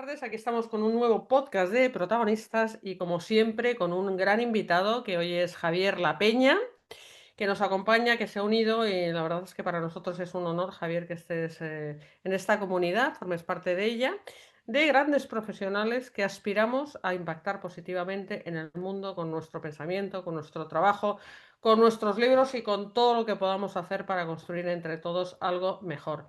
tardes, aquí estamos con un nuevo podcast de protagonistas y como siempre con un gran invitado que hoy es Javier La Peña, que nos acompaña, que se ha unido y la verdad es que para nosotros es un honor, Javier, que estés en esta comunidad, formes parte de ella, de grandes profesionales que aspiramos a impactar positivamente en el mundo con nuestro pensamiento, con nuestro trabajo, con nuestros libros y con todo lo que podamos hacer para construir entre todos algo mejor.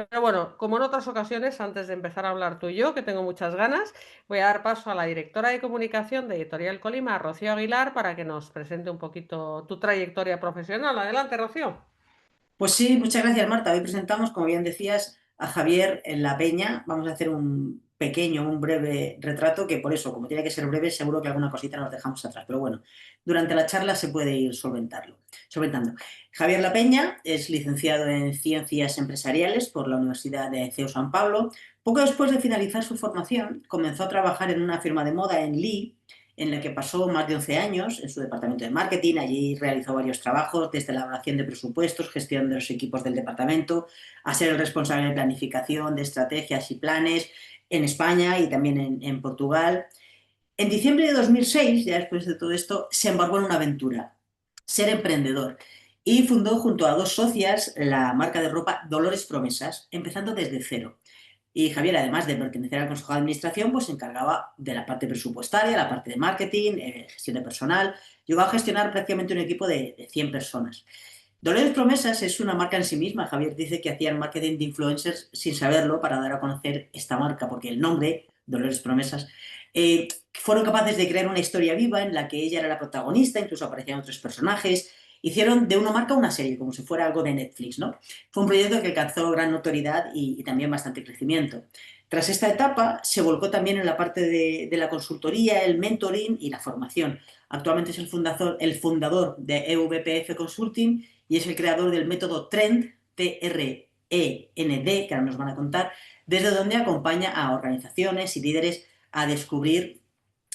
Pero bueno, como en otras ocasiones, antes de empezar a hablar tú y yo, que tengo muchas ganas, voy a dar paso a la directora de comunicación de Editorial Colima, Rocío Aguilar, para que nos presente un poquito tu trayectoria profesional. Adelante, Rocío. Pues sí, muchas gracias, Marta. Hoy presentamos, como bien decías, a Javier en La Peña. Vamos a hacer un breve retrato que por eso, como tiene que ser breve, seguro que alguna cosita nos dejamos atrás. Pero bueno, durante la charla se puede ir solventando. Javier La Peña es licenciado en Ciencias Empresariales por la Universidad de CEU San Pablo. Poco después de finalizar su formación, comenzó a trabajar en una firma de moda en Lee, en la que pasó más de 11 años en su departamento de marketing. Allí realizó varios trabajos, desde la elaboración de presupuestos, gestión de los equipos del departamento, a ser el responsable de planificación, de estrategias y planes en España y también en Portugal. En diciembre de 2006, ya después de todo esto, se embarcó en una aventura, ser emprendedor, y fundó junto a dos socias la marca de ropa Dolores Promesas, empezando desde cero. Y Javier, además de pertenecer al Consejo de Administración, pues se encargaba de la parte presupuestaria, la parte de marketing, gestión de personal. Llegó a gestionar prácticamente un equipo de 100 personas. Dolores Promesas es una marca en sí misma. Javier dice que hacían marketing de influencers sin saberlo para dar a conocer esta marca, porque el nombre, Dolores Promesas, fueron capaces de crear una historia viva en la que ella era la protagonista, incluso aparecían otros personajes. Hicieron de una marca una serie, como si fuera algo de Netflix, ¿no? Fue un proyecto que alcanzó gran notoriedad y también bastante crecimiento. Tras esta etapa, se volcó también en la parte de la consultoría, el mentoring y la formación. Actualmente es el fundador de EVPF Consulting y es el creador del método TREND, TREND, que ahora nos van a contar, desde donde acompaña a organizaciones y líderes a descubrir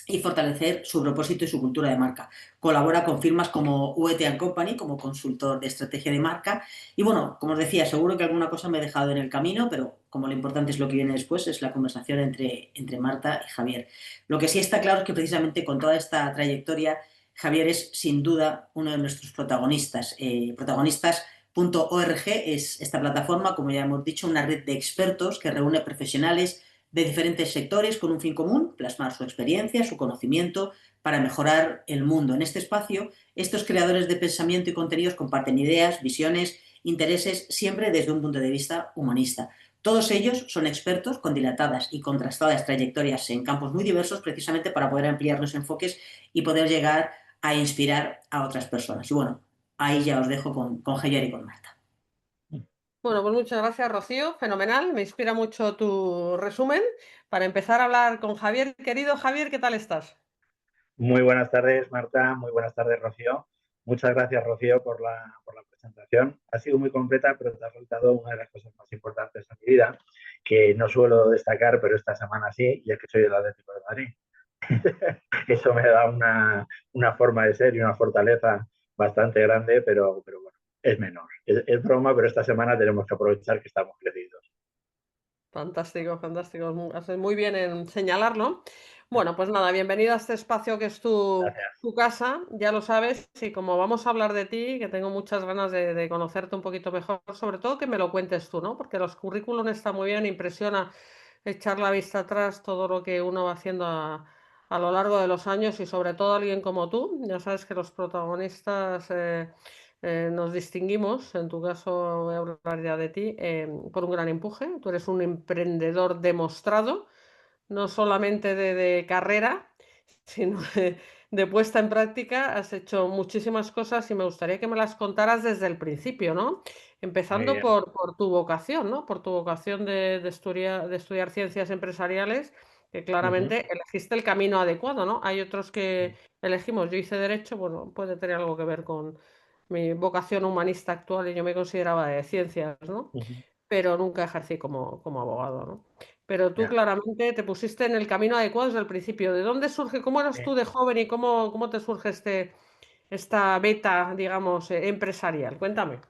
y fortalecer su propósito y su cultura de marca. Colabora con firmas como UET Company como consultor de estrategia de marca. Y bueno, como os decía, seguro que alguna cosa me he dejado en el camino, pero como lo importante es lo que viene después, es la conversación entre Marta y Javier. Lo que sí está claro es que precisamente con toda esta trayectoria, Javier es sin duda uno de nuestros protagonistas. Protagonistas.org es esta plataforma, como ya hemos dicho, una red de expertos que reúne profesionales de diferentes sectores con un fin común, plasmar su experiencia, su conocimiento para mejorar el mundo. En este espacio, estos creadores de pensamiento y contenidos comparten ideas, visiones, intereses, siempre desde un punto de vista humanista. Todos ellos son expertos con dilatadas y contrastadas trayectorias en campos muy diversos, precisamente para poder ampliar los enfoques y poder llegar a inspirar a otras personas. Y bueno, ahí ya os dejo con Javier y con Marta. Bueno, pues muchas gracias, Rocío. Fenomenal. Me inspira mucho tu resumen. Para empezar a hablar con Javier. Querido Javier, ¿qué tal estás? Muy buenas tardes, Marta. Muy buenas tardes, Rocío. Muchas gracias, Rocío, por la presentación. Ha sido muy completa, pero te has soltado una de las cosas más importantes en mi vida, que no suelo destacar, pero esta semana sí, y es que soy del Atlético de Madrid. Eso me da una forma de ser y una fortaleza bastante grande, pero bueno, es menor. Es broma, pero esta semana tenemos que aprovechar que estamos crecidos. Fantástico, fantástico. Haces muy bien en señalarlo. Bueno, pues nada, bienvenido a este espacio que es Gracias. tu casa, ya lo sabes, y como vamos a hablar de ti, que tengo muchas ganas de conocerte un poquito mejor, sobre todo que me lo cuentes tú, ¿no? Porque los currículum está muy bien, impresiona echar la vista atrás todo lo que uno va haciendo a lo largo de los años y sobre todo alguien como tú. Ya sabes que los protagonistas nos distinguimos, en tu caso voy a hablar ya de ti, por un gran empuje. Tú eres un emprendedor demostrado, no solamente de carrera, sino de puesta en práctica. Has hecho muchísimas cosas y me gustaría que me las contaras desde el principio, ¿no? Muy Empezando bien. por tu vocación, ¿no? Por tu vocación de estudiar ciencias empresariales, que Ujú. claramente elegiste el camino adecuado, ¿no? Hay otros que elegimos, yo hice derecho, bueno, puede tener algo que ver con mi vocación humanista actual y yo me consideraba de ciencias, ¿no? Ujú. Pero nunca ejercí como abogado, ¿no? Pero tú Ya. claramente te pusiste en el camino adecuado desde el principio. ¿De dónde surge, cómo eras tú de joven y cómo te surge esta beta, digamos, empresarial? Cuéntame.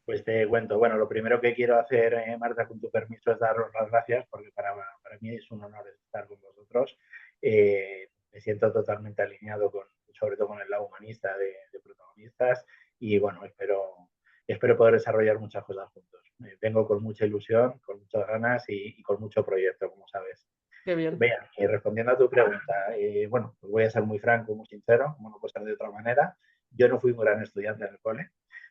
Pues te cuento. Bueno, lo primero que quiero hacer, Marta, con tu permiso, es daros las gracias, porque para para mí es un honor estar con vosotros. Me siento totalmente alineado sobre todo con el lado humanista de protagonistas y bueno, espero poder desarrollar muchas cosas juntos. Vengo con mucha ilusión, con muchas ganas y con mucho proyecto, como sabes. Qué bien. Vean, y respondiendo a tu pregunta, bueno, pues voy a ser muy franco, muy sincero, como no puede ser de otra manera. Yo no fui un gran estudiante en el cole,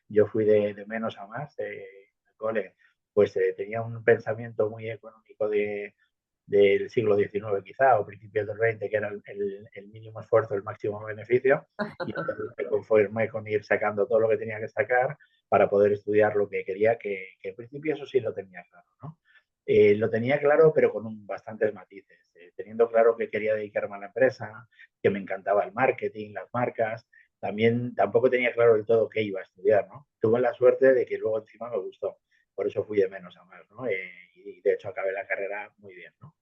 yo fui de menos a más. En el cole, pues tenía un pensamiento muy económico del siglo XIX quizá, o principios del XX, que era el mínimo esfuerzo, el máximo beneficio, y entonces me conformé con ir sacando todo lo que tenía que sacar para poder estudiar lo que quería, que en principio eso sí lo tenía claro, ¿no? Lo tenía claro, pero con bastantes matices. Teniendo claro que quería dedicarme a la empresa, que me encantaba el marketing, las marcas, también tampoco tenía claro del todo qué iba a estudiar, ¿no? Tuve la suerte de que luego encima me gustó, por eso fui de menos a más, ¿no? Y de hecho acabé la carrera muy bien, ¿no?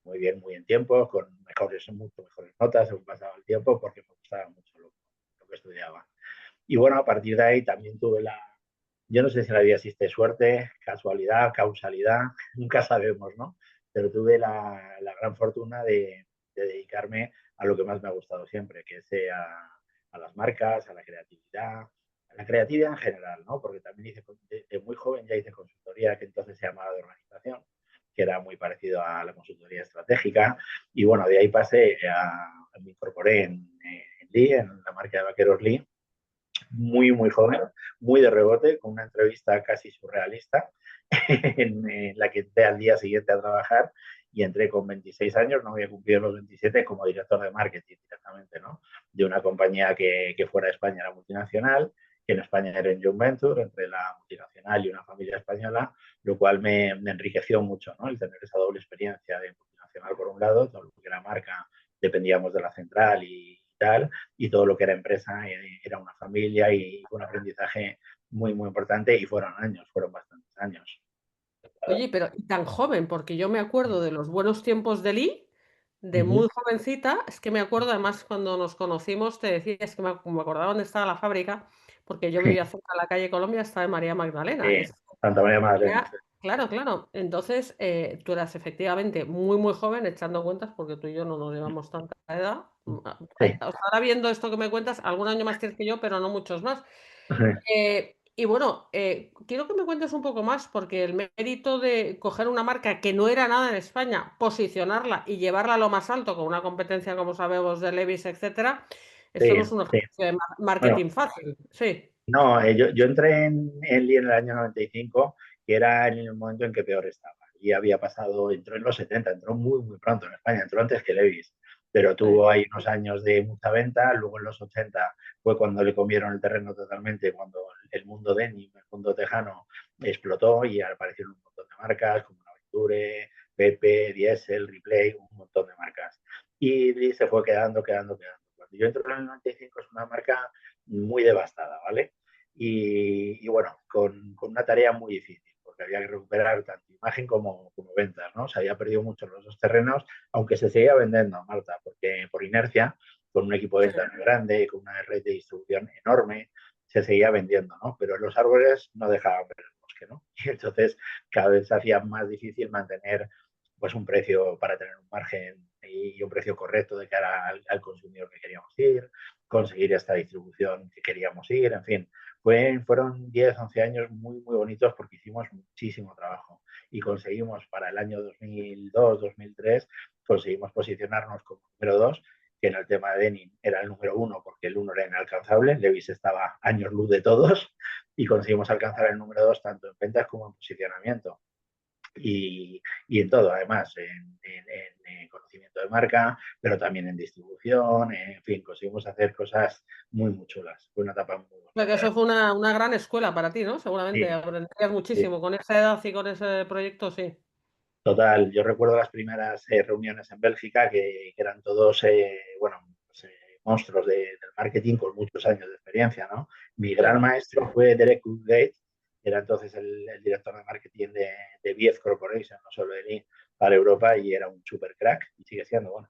Muy bien, muy en tiempo, con mucho mejores notas según pasaba el tiempo, porque me gustaba mucho lo que estudiaba. Y bueno, a partir de ahí también tuve yo no sé si en la vida existe suerte, casualidad, causalidad, nunca sabemos, ¿no? Pero tuve la gran fortuna de dedicarme a lo que más me ha gustado siempre, que es a las marcas, a la creatividad en general, ¿no? Porque también de muy joven ya hice consultoría, que entonces se llamaba de organización, que era muy parecido a la consultoría estratégica. Y bueno, de ahí me incorporé en Lee, en la marca de vaqueros Lee, muy joven, muy de rebote, con una entrevista casi surrealista, en la que entré al día siguiente a trabajar y entré con 26 años, no había cumplido los 27, como director de marketing directamente, ¿no? De una compañía que fuera de España era multinacional, que en España era en joint venture entre la multinacional y una familia española, lo cual me enriqueció mucho, ¿no? El tener esa doble experiencia de multinacional por un lado, todo lo que era marca, dependíamos de la central y tal, y todo lo que era empresa era una familia y fue un aprendizaje muy importante y fueron bastantes años. Oye, pero y tan joven, porque yo me acuerdo de los buenos tiempos de Lee, de Uh -huh. muy jovencita, es que me acuerdo además cuando nos conocimos, te decía, es que me acordaba dónde estaba la fábrica, porque yo vivía cerca de la calle Colombia, estaba en María Magdalena. Santa María Magdalena. Claro, claro. Entonces, tú eras efectivamente muy joven, echando cuentas, porque tú y yo no nos llevamos tanta edad. Sí. Ahora viendo esto que me cuentas, algún año más tienes que yo, pero no muchos más. Y bueno, quiero que me cuentes un poco más, porque el mérito de coger una marca que no era nada en España, posicionarla y llevarla a lo más alto con una competencia, como sabemos, de Levi's, etcétera, esto no es un ejercicio de marketing fácil. Sí. No, yo entré en Lee en el año 95, que era en el momento en que peor estaba. Y entró en los 70, entró muy pronto en España, entró antes que Levi's, pero tuvo ahí unos años de mucha venta. Luego en los 80 fue cuando le comieron el terreno totalmente, cuando el mundo denim, el mundo tejano, explotó y aparecieron un montón de marcas como Naventure, Pepe, Diesel, Replay, un montón de marcas. Y Lee se fue quedando. Cuando yo entré en el 95 es una marca muy devastada, ¿vale? Y bueno, con una tarea muy difícil, porque había que recuperar tanto imagen como ventas, ¿no? Se había perdido mucho los dos terrenos, aunque se seguía vendiendo, Marta, porque por inercia, con un equipo de venta muy grande, con una red de distribución enorme, se seguía vendiendo, ¿no? Pero los árboles no dejaban ver el bosque, ¿no? Y entonces cada vez se hacía más difícil mantener pues un precio para tener un margen y un precio correcto de cara al consumidor que queríamos ir, conseguir esta distribución que queríamos ir, en fin. Fueron 10, 11 años muy bonitos porque hicimos muchísimo trabajo y conseguimos para el año 2002, 2003, conseguimos posicionarnos como número 2, que en el tema de denim era el número 1 porque el 1 era inalcanzable, Levi's estaba años luz de todos y conseguimos alcanzar el número 2 tanto en ventas como en posicionamiento. Y en todo, además, en conocimiento de marca, pero también en distribución, en fin, conseguimos hacer cosas muy chulas. Fue una etapa muy O sea, que bonita. eso fue una gran escuela para ti, ¿no? Seguramente Sí, aprenderías sí, muchísimo con esa edad y con ese proyecto, sí. total. Yo recuerdo las primeras reuniones en Bélgica que eran todos, bueno, pues, monstruos del marketing con muchos años de experiencia, ¿no? Mi gran maestro fue Derek Woodgate, que era entonces el director de marketing de Viez Corporation, no solo de Lee, para Europa, y era un super crack, y sigue siendo, bueno,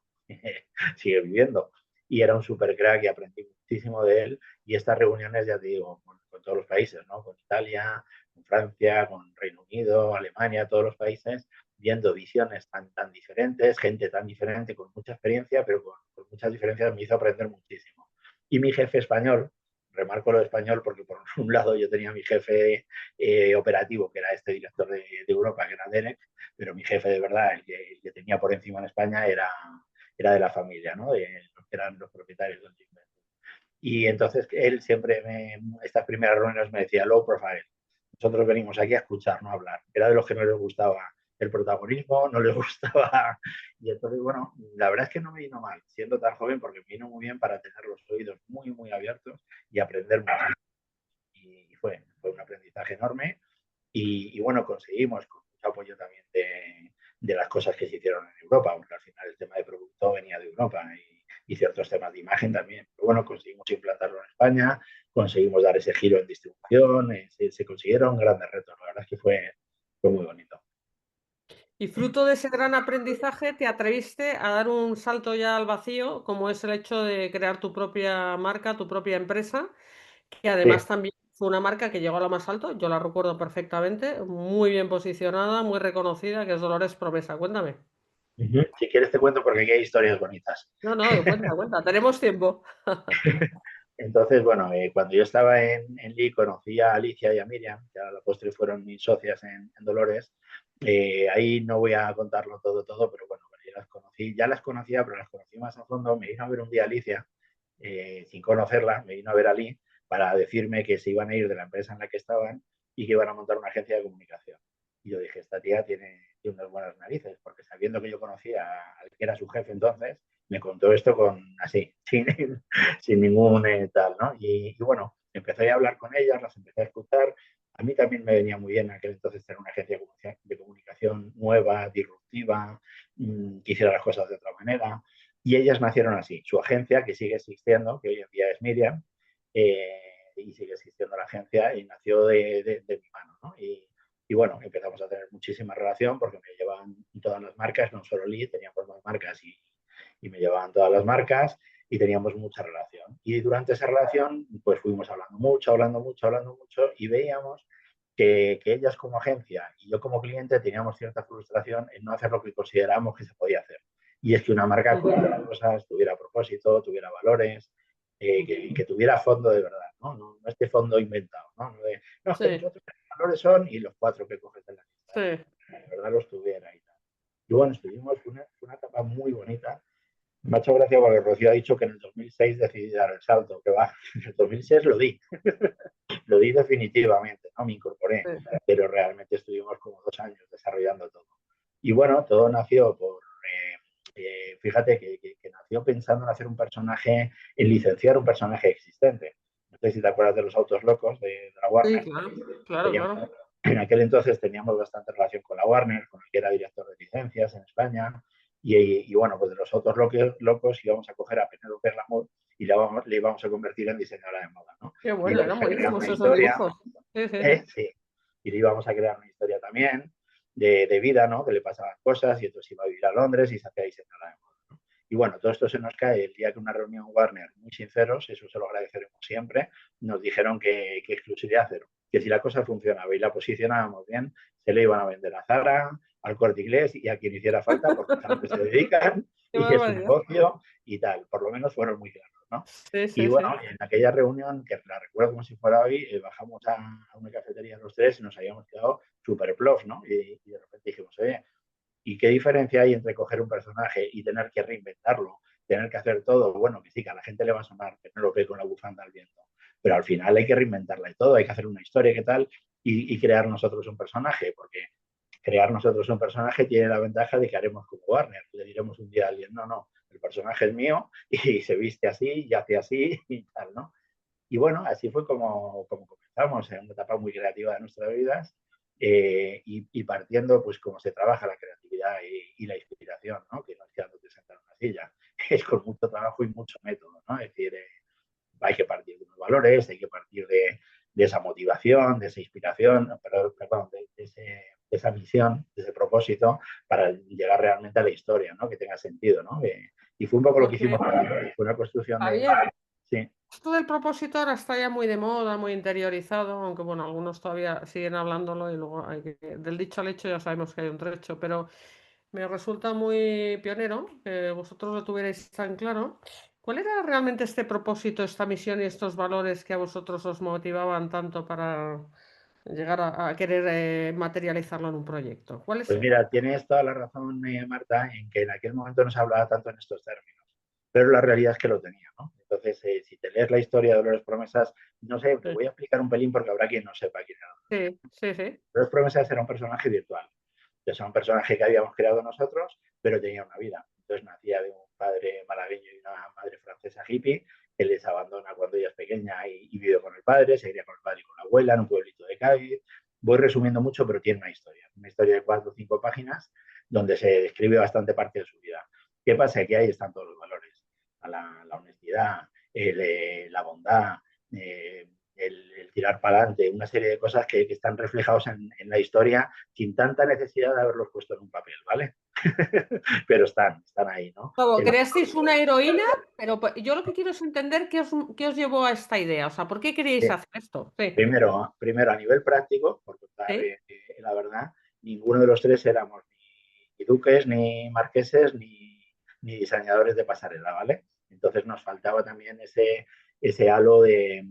sigue viviendo. Y era un super crack y aprendí muchísimo de él. Y estas reuniones, ya te digo, con todos los países, ¿no? Con Italia, con Francia, con Reino Unido, Alemania, todos los países, viendo visiones tan diferentes, gente tan diferente, con mucha experiencia, pero con muchas diferencias, me hizo aprender muchísimo. Y mi jefe español, remarco lo de español porque por un lado yo tenía mi jefe operativo, que era este director de Europa, que era Derek, pero mi jefe de verdad, el que tenía por encima en España, era de la familia, ¿no? Los que eran los propietarios del Gym. Y entonces él siempre, estas primeras reuniones me decía, low profile, nosotros venimos aquí a escuchar, no a hablar. Era de los que no les gustaba el protagonismo, no les gustaba. Y entonces, bueno, la verdad es que no me vino mal, siendo tan joven, porque me vino muy bien para tener los oídos muy, muy abiertos y aprender mucho. Y fue un aprendizaje enorme. Y bueno, conseguimos, con mucho apoyo también de las cosas que se hicieron en Europa, porque al final el tema de producto venía de Europa y ciertos temas de imagen también. Pero bueno, conseguimos implantarlo en España, conseguimos dar ese giro en distribución, se consiguieron grandes retos. La verdad es que fue muy bonito. Y fruto de ese gran aprendizaje, te atreviste a dar un salto ya al vacío, como es el hecho de crear tu propia marca, tu propia empresa, que Sí. además también fue una marca que llegó a lo más alto, yo la recuerdo perfectamente, muy bien posicionada, muy reconocida, que es Dolores Promesa. Cuéntame. Si quieres te cuento porque aquí hay historias bonitas. No, no, cuenta, cuenta, tenemos tiempo. Entonces, bueno, cuando yo estaba en Lee conocí a Alicia y a Miriam, que a la postre fueron mis socias en Dolores. Ahí no voy a contarlo todo, pero bueno, ya las conocía, pero las conocí más a fondo. Me vino a ver un día Alicia, sin conocerla, me vino a ver a Lee para decirme que se iban a ir de la empresa en la que estaban y que iban a montar una agencia de comunicación. Y yo dije, esta tía tiene unas buenas narices, porque sabiendo que yo conocía al que era su jefe entonces, me contó esto así, sin ningún tal, ¿no? Y bueno, empecé a hablar con ellas, las empecé a escuchar. A mí también me venía muy bien en aquel entonces tener una agencia de comunicación nueva, disruptiva, que hiciera las cosas de otra manera. Y ellas nacieron así. Su agencia, que sigue existiendo, que hoy en día es Miriam, y sigue existiendo la agencia, y nació de mi mano, ¿no? Y bueno, empezamos a tener muchísima relación porque me llevaban todas las marcas, no solo Lee, teníamos más marcas y me llevaban todas las marcas y teníamos mucha relación. Y durante esa relación, pues fuimos hablando mucho y veíamos que ellas como agencia y yo como cliente teníamos cierta frustración en no hacer lo que considerábamos que se podía hacer. Y es que una marca tuviera cosas, tuviera propósito, tuviera valores, que tuviera fondo de verdad, ¿no? No este fondo inventado, ¿no? No, que Sí, nosotros los valores son y los 4 que coges de la lista, sí. de verdad los tuviera y tal. Y bueno, estuvimos una etapa muy bonita. Me ha hecho gracia porque Rocío ha dicho que en el 2006 decidí dar el salto, que va, en el 2006 lo di, lo di definitivamente, ¿no? Me incorporé, Sí. pero realmente estuvimos como 2 años desarrollando todo. Y bueno, todo nació fíjate que nació pensando en hacer un personaje, en licenciar un personaje existente. No sé si te acuerdas de los autos locos de la Sí, Warner. claro, claro, Teníamos, claro. en aquel entonces teníamos bastante relación con la Warner, con el que era director de licencias en España. Y bueno, pues de los autos locos íbamos a coger a Penélope Glamour y le íbamos a convertir en diseñadora de moda, ¿no? Qué Y bueno, le eran íbamos a crear buenísimos una esos historia, dibujos. Sí, sí, sí. sí, y le íbamos a crear una historia también de vida, ¿no? Que le pasaban cosas y entonces iba a vivir a Londres y se hacía diseñadora de moda, ¿no? Y bueno, todo esto se nos cae el día que una reunión Warner, muy sinceros, eso se lo agradeceremos siempre, nos dijeron que exclusividad cero, que si la cosa funcionaba y la posicionábamos bien, se le iban a vender a Zara, al Corte Inglés y a quien hiciera falta, porque es a lo que se dedican Qué y es un barbaridad. negocio y tal. Por lo menos fueron muy claros, ¿no? Sí, Y sí, bueno, sí. en aquella reunión, que la recuerdo como si fuera hoy, bajamos a una cafetería los tres y nos habíamos quedado súper plof, ¿no? Y de repente dijimos, oye, ¿y qué diferencia hay entre coger un personaje y tener que reinventarlo, tener que hacer todo? Bueno, que sí, que a la gente le va a sonar Penélope con la bufanda al viento, pero al final hay que reinventarla y todo, hay que hacer una historia, ¿qué tal? Y crear nosotros un personaje, porque crear nosotros un personaje tiene la ventaja de que haremos como Warner, le diremos un día a alguien, no, el personaje es mío y se viste así y hace así y tal, ¿no? Y bueno, así fue como comenzamos en una etapa muy creativa de nuestras vidas, y partiendo, pues, cómo se trabaja la creatividad y la inspiración, ¿no? Que no es quedándote sentado en una silla, es con mucho trabajo y mucho método, ¿no? Es decir, hay que partir de unos valores, hay que partir de esa motivación, de esa inspiración, perdón, de esa visión, de ese propósito, para llegar realmente a la historia, ¿no? Que tenga sentido, ¿no? Y fue un poco lo que Porque, hicimos, fue una construcción de... Javier, Sí, Esto del propósito ahora está ya muy de moda, muy interiorizado, aunque bueno, algunos todavía siguen hablándolo y luego del dicho al hecho ya sabemos que hay un trecho, pero me resulta muy pionero que vosotros lo tuvierais tan claro. ¿Cuál era realmente este propósito, esta misión y estos valores que a vosotros os motivaban tanto para llegar a querer materializarlo en un proyecto? ¿Cuáles pues eran? mira, tienes toda la razón, Marta, en que en aquel momento no se hablaba tanto en estos términos, pero la realidad es que lo tenía, ¿no? Entonces, si te lees la historia de Dolores Promesas, no sé, te Sí, voy a explicar un pelín porque habrá quien no sepa quién era. sí, sí, sí. Dolores Promesas era un personaje virtual. Es un personaje que habíamos creado nosotros, pero tenía una vida. Entonces nacía de un padre malagueño y una madre francesa hippie, que les abandona cuando ella es pequeña y vive con el padre, se iría con el padre y con la abuela en un pueblito de Cádiz. Voy resumiendo mucho, pero tiene una historia de 4 o 5 páginas, donde se describe bastante parte de su vida. ¿Qué pasa? Que ahí están todos los valores, la honestidad, la bondad, el tirar para adelante, una serie de cosas que están reflejados en la historia sin tanta necesidad de haberlos puesto en un papel, ¿vale? Pero están ahí, ¿no? Como creasteis una heroína, pero yo lo que quiero es entender qué os llevó a esta idea. O sea, ¿por qué queríais hacer esto? Sí, Primero, a nivel práctico, por contar sí. la verdad, ninguno de los tres éramos ni duques, ni marqueses, ni diseñadores de pasarela, ¿vale? Entonces nos faltaba también ese halo de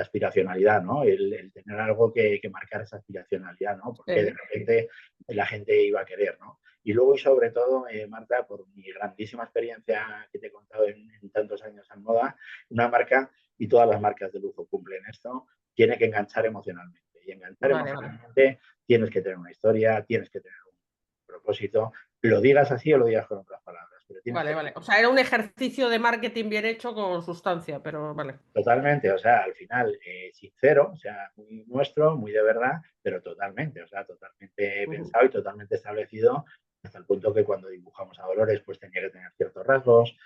aspiracionalidad, ¿no? El tener algo que marcar esa aspiracionalidad, ¿no? Porque de Sí. repente la gente iba a querer, ¿no? Y luego, y sobre todo, Marta, por mi grandísima experiencia que te he contado en tantos años en moda, una marca, y todas las marcas de lujo cumplen esto, tiene que enganchar emocionalmente. Y enganchar Vale, vale. emocionalmente tienes que tener una historia, tienes que tener un propósito, lo digas así o lo digas con otras palabras, pero tienes Vale, que vale. O sea, era un ejercicio de marketing bien hecho con sustancia, pero vale. totalmente, o sea, al final sincero, o sea, muy nuestro, muy de verdad, pero totalmente, o sea, totalmente Ujú. pensado y totalmente establecido hasta el punto que cuando dibujamos a Dolores pues tenía que tener ciertos rasgos,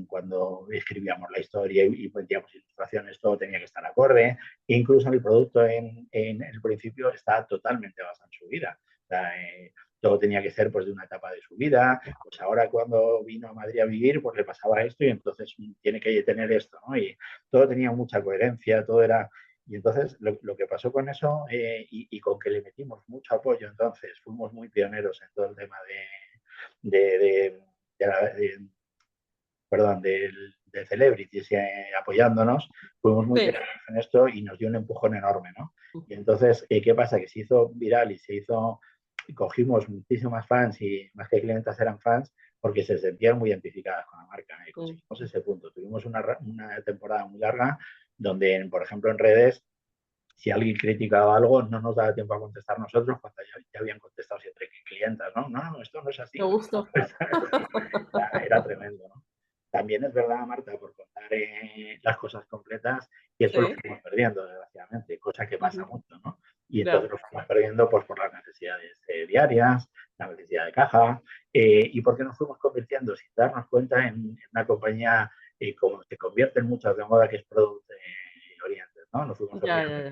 cuando escribíamos la historia y metíamos ilustraciones todo tenía que estar acorde, e incluso el producto en el principio está totalmente basado en su vida. O sea, todo tenía que ser pues de una etapa de su vida, pues ahora cuando vino a Madrid a vivir pues le pasaba esto y entonces tiene que tener esto, ¿no? Y todo tenía mucha coherencia, todo era... Y entonces lo que pasó con eso y con que le metimos mucho apoyo, entonces fuimos muy pioneros en todo el tema de perdón, de celebrities apoyándonos, fuimos muy Sí. pioneros en esto y nos dio un empujón enorme, ¿no? Y entonces, ¿qué pasa? Que se hizo viral y cogimos muchísimas fans y más que clientas eran fans porque se sentían muy identificadas con la marca y conseguimos ese punto. Tuvimos una temporada muy larga donde, por ejemplo, en redes, si alguien criticaba algo, no nos daba tiempo a contestar nosotros cuando ya habían contestado siete clientas, ¿no? No, no, esto no es Qué así. gusto. Era tremendo, ¿no? También es verdad, Marta, por contar las cosas completas, que eso lo Sí. fuimos perdiendo, desgraciadamente, cosa que pasa Ujú. mucho, ¿no? Y entonces Ya. lo fuimos perdiendo pues, por las necesidades diarias, la necesidad de caja, y porque nos fuimos convirtiendo, sin darnos cuenta, en una compañía como se convierten muchas de moda, que es Product Oriented, ¿no? Nos fuimos Ya, ya, ya.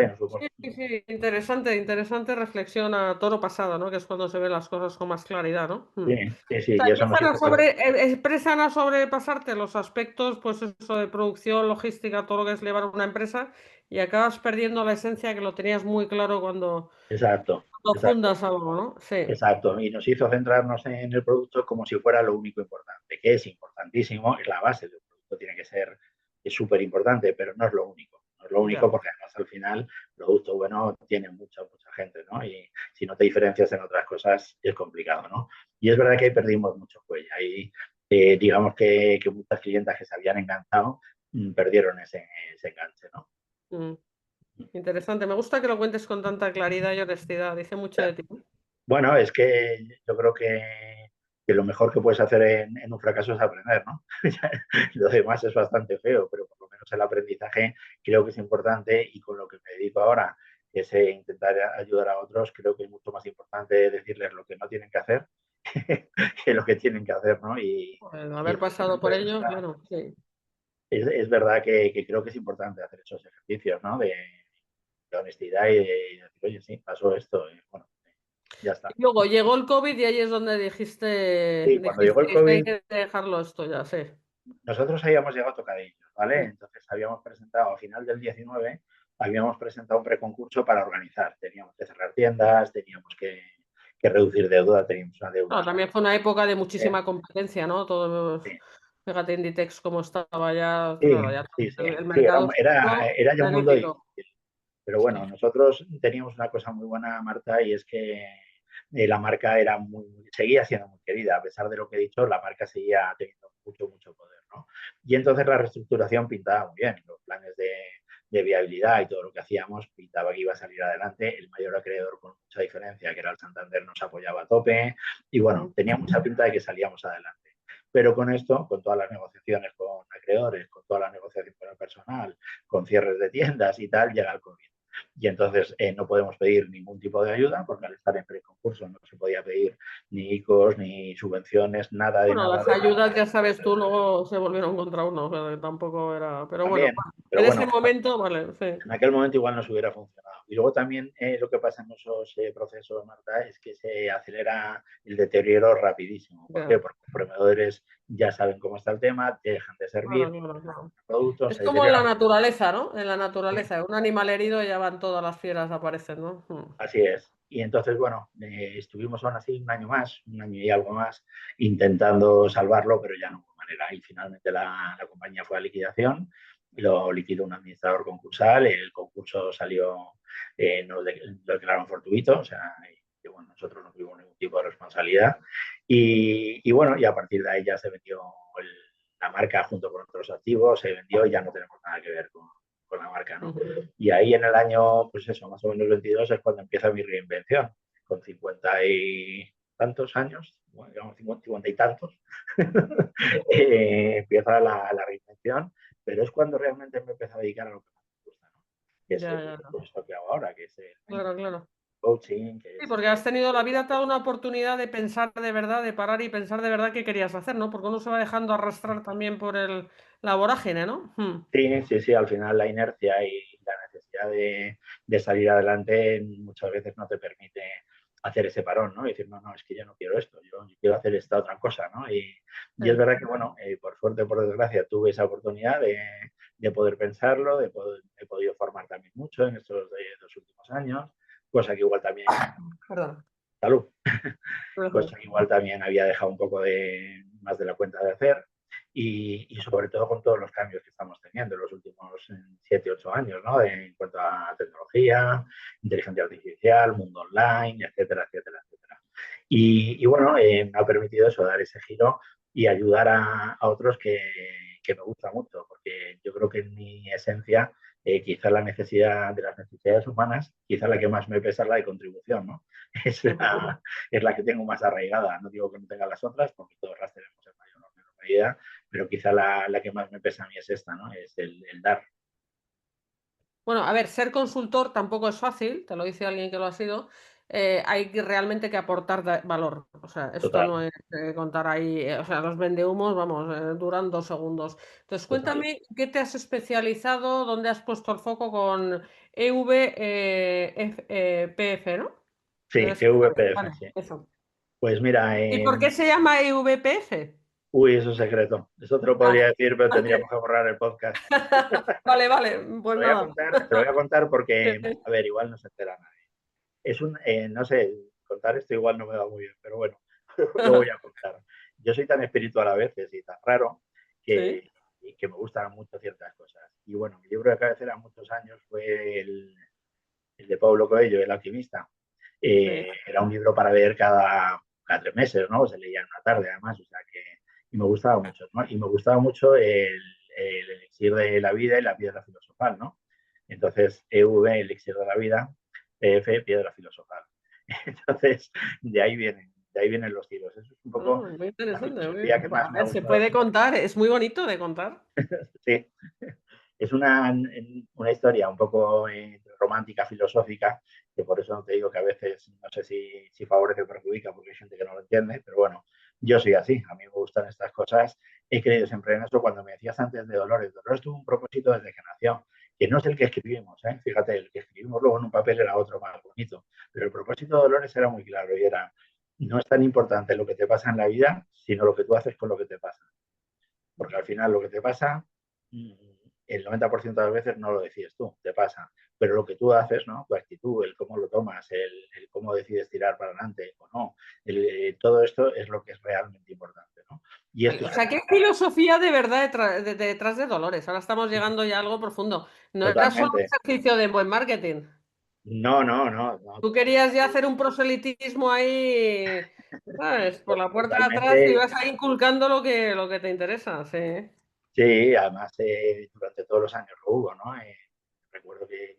y nos fuimos... Sí, sí, sí. Interesante, interesante reflexión a toro pasado, ¿no? Que es cuando se ven las cosas con más claridad, ¿no? Sí, sí, sí, Sea, y eso nos empiezan a hizo perder. empiezan a sobrepasarte los aspectos, pues eso de producción, logística, todo lo que es llevar una empresa y acabas perdiendo la esencia que lo tenías muy claro Exacto, cuando exacto. fundas algo, ¿no? Sí, Exacto, y nos hizo centrarnos en el producto como si fuera lo único importante, que es importantísimo, es la base del producto, tiene que ser, es súper importante, pero no es lo único. No es lo único ya. porque además al final producto bueno tiene mucha gente, ¿no? Y si no te diferencias en otras cosas es complicado, ¿no? Y es verdad que ahí perdimos mucho cuello. Ahí digamos que muchas clientas que se habían enganchado perdieron ese enganche, ¿no? Mm, interesante. Me gusta que lo cuentes con tanta claridad y honestidad. Dice mucho de ti. Bueno, es que yo creo que lo mejor que puedes hacer en un fracaso es aprender, ¿no? Lo demás es bastante feo, pero por lo menos el aprendizaje creo que es importante y con lo que me dedico ahora, que es intentar ayudar a otros, creo que es mucho más importante decirles lo que no tienen que hacer que lo que tienen que hacer, ¿no? Bueno, Y haber en ese pasado punto por de ello, vista, claro, sí. es verdad que creo que es importante hacer esos ejercicios, ¿no? De honestidad y de decir, oye, sí, pasó esto, y bueno, ya está. Y luego llegó el COVID y ahí es donde Sí, cuando llegó el dijisteis, hay COVID, que dejarlo esto ya, sí. nosotros habíamos llegado tocadillos, ¿vale? Entonces habíamos presentado, a final del 19, habíamos presentado un preconcurso para organizar. Teníamos que cerrar tiendas, teníamos que reducir deuda, teníamos una deuda. También fue una época de Eh, muchísima competencia, ¿no? Todos, sí, fíjate Inditex cómo estaba ya, sí, claro, ya sí, sí, el sí, mercado era ya un mundo frenético. difícil. Pero bueno, Sí, nosotros teníamos una cosa muy buena, Marta, y es que la marca era seguía siendo muy querida. A pesar de lo que he dicho, la marca seguía teniendo mucho, mucho poder, ¿no? Y entonces la reestructuración pintaba muy bien. Los planes de viabilidad y todo lo que hacíamos pintaba que iba a salir adelante. El mayor acreedor con mucha diferencia, que era el Santander, nos apoyaba a tope. Y bueno, tenía mucha pinta de que salíamos adelante. Pero con esto, con todas las negociaciones con acreedores, con todas las negociaciones con el personal, con cierres de tiendas y tal, llega el COVID. Y entonces no podemos pedir ningún tipo de ayuda porque al estar en preconcurso no se podía pedir ni ICOs, ni subvenciones, nada de bueno, nada las de nada. ayudas, ya sabes tú, luego se volvieron contra uno, o sea, que tampoco era. Pero bueno, También, pero en ese bueno, momento, vale, sí. en aquel momento igual nos hubiera funcionado. Y luego también lo que pasa en esos procesos, Marta, es que se acelera el deterioro rapidísimo. ¿Por qué? Ya, Porque los proveedores ya saben cómo está el tema, dejan de claro, servir, claro, claro. productos, Es se como en la deterioran. naturaleza, ¿no? En la Sí, naturaleza, un animal herido ya van todas las fieras, aparecen, ¿no? así es. Y entonces, bueno, estuvimos aún así un año más, un año y algo más, intentando salvarlo, pero ya no hubo manera. Y finalmente la compañía fue a liquidación, lo liquidó un administrador concursal, el concurso salió, lo declararon fortuito, o sea, y bueno, nosotros no tuvimos ningún tipo de responsabilidad. Y bueno, y a partir de ahí ya se vendió la marca junto con otros activos, se vendió y ya no tenemos nada que ver con la marca, ¿no? Y ahí en el año, pues eso, más o menos 22 es cuando empieza mi reinvención, con 50 y tantos años, bueno, digamos 50 y tantos, empieza la reinvención, pero es cuando realmente me empiezo a dedicar a lo que más me gusta, ¿no? Que es Ya, ya, ya. esto que hago ahora, que es el Claro, claro. coaching, que Sí, es... porque has tenido la vida, te ha dado una oportunidad de pensar de verdad, de parar y pensar de verdad qué querías hacer, ¿no? Porque uno se va dejando arrastrar también por la vorágine, ¿no? Sí, sí, sí, al final la inercia y la necesidad de salir adelante muchas veces no te permite hacer ese parón, ¿no? Y decir, no, no, es que yo no quiero esto, yo quiero hacer esta otra cosa, ¿no? Y es Sí. verdad que, bueno, por suerte o por desgracia tuve esa oportunidad de poder pensarlo, he podido formar también mucho en estos dos últimos años, cosa que igual también, Perdón. salud, Ujú. cosa que igual también había dejado un poco más de la cuenta de hacer. Y sobre todo con todos los cambios que estamos teniendo en los últimos 7, 8 años, ¿no? En cuanto a tecnología, inteligencia artificial, mundo online, etcétera, etcétera, etcétera. Y bueno, me ha permitido eso, dar ese giro y ayudar a otros que me gusta mucho, porque yo creo que en mi esencia, quizá la necesidad de las necesidades humanas, quizá la que más me pesa es la de contribución, ¿no? Es Ujú. la, es la que tengo más arraigada. No digo que no tenga las otras, porque todas las tenemos en mayor o menor medida, pero quizá la que más me pesa a mí es esta, ¿no? Es el dar. Bueno, a ver, ser consultor tampoco es fácil, te lo dice alguien que lo ha sido. Hay realmente que aportar valor. O sea, esto Total, no es contar ahí, o sea, los vendehumos, vamos, duran 2 segundos. Entonces, total. cuéntame qué te has especializado, dónde has puesto el foco con EVPF, ¿no? Sí, Es que está bien, EVPF, vale, sí. eso. Pues mira, ¿Y por qué se llama EVPF? uy, eso es secreto. Eso te lo Ah, podría decir, pero vale, tendríamos que borrar el podcast. vale, vale, pues nada. Te lo voy a contar porque, a ver, igual no se entera nadie. No sé, contar esto igual no me va muy bien, pero bueno, lo voy a contar. Yo soy tan espiritual a veces y tan raro Sí, que me gustan mucho ciertas cosas. Y bueno, mi libro de cabecera muchos años fue el de Paulo Coelho, El alquimista. sí. Era un libro para leer cada 3 meses, ¿no? Se leía en una tarde, además, o sea que... Y me gustaba mucho, ¿no? Y me gustaba mucho el elixir de la vida y la piedra filosofal, ¿no? Entonces, EV, elixir de la vida, PF, piedra filosofal. Entonces, de ahí vienen los tiros. Eso es un poco Muy la interesante, muy filosofía bien. que Pues, a más me ha ver, se gustado. puede contar, es muy bonito de contar. Sí, es una historia un poco romántica, filosófica, que por eso te digo que a veces no sé si favorece o perjudica, porque hay gente que no lo entiende, pero bueno, yo soy así, a mí me gustan estas cosas, he creído siempre en eso. Cuando me decías antes de Dolores, Dolores tuvo un propósito desde que nació, que no es el que escribimos, ¿eh? Fíjate, el que escribimos luego en un papel era otro más bonito, pero el propósito de Dolores era muy claro y era, no es tan importante lo que te pasa en la vida, sino lo que tú haces con lo que te pasa, porque al final lo que te pasa el 90% de las veces no lo decides tú, te pasa. Pero lo que tú haces, ¿no? Tu actitud, el cómo lo tomas, el cómo decides tirar para adelante o no, todo esto es lo que es realmente importante, ¿no? Y Vale, esto o es sea, ¿qué filosofía de verdad detrás de Dolores? Ahora estamos llegando ya a algo profundo. No era solo un totalmente. ejercicio de buen marketing. No, no, no, no, Tú querías ya hacer un proselitismo ahí, ¿sabes? Por la puerta de atrás y totalmente. vas ahí inculcando lo que te interesa, sí. Sí, además durante todos los años lo hubo, ¿no? Recuerdo que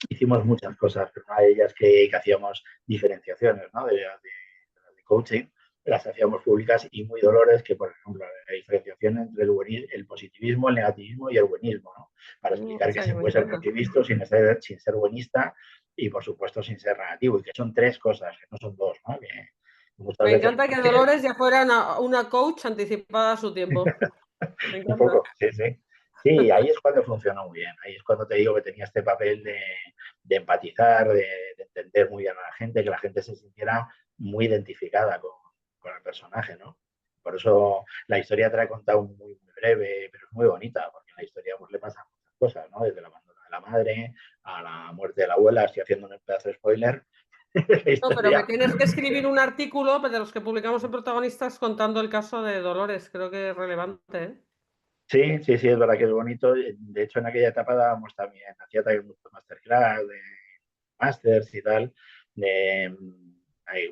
hicimos muchas cosas, pero una de ellas que hacíamos diferenciaciones, ¿no? De coaching, las hacíamos públicas y muy Dolores, que por ejemplo la diferenciación entre el positivismo, el negativismo y el buenismo, ¿no? Para explicar O que sea, que se me puede ser encanta. positivista sin ser buenista y por supuesto sin ser negativo, y que son tres cosas, que no son dos, ¿no? Que muchas Me veces encanta que Dolores ya fuera una coach anticipada a su tiempo. Me un encanta. poco, sí, sí. Sí, ahí es cuando funcionó muy bien. Ahí es cuando te digo que tenía este papel de empatizar, de entender muy bien a la gente, que la gente se sintiera muy identificada con el personaje, ¿no? Por eso la historia te la he contado muy, muy breve, pero es muy bonita, porque en la historia pues, le pasan muchas cosas, ¿no? Desde el abandono de la madre a la muerte de la abuela. Estoy haciendo un pedazo de spoiler. La No, pero me historia. tienes que escribir un artículo de los que publicamos en Protagonistas contando el caso de Dolores. Creo que es relevante, ¿eh? Sí, sí, sí, es verdad que es bonito. De hecho, en aquella etapa dábamos también, hacía también muchos masterclass, de másters y tal, de, ahí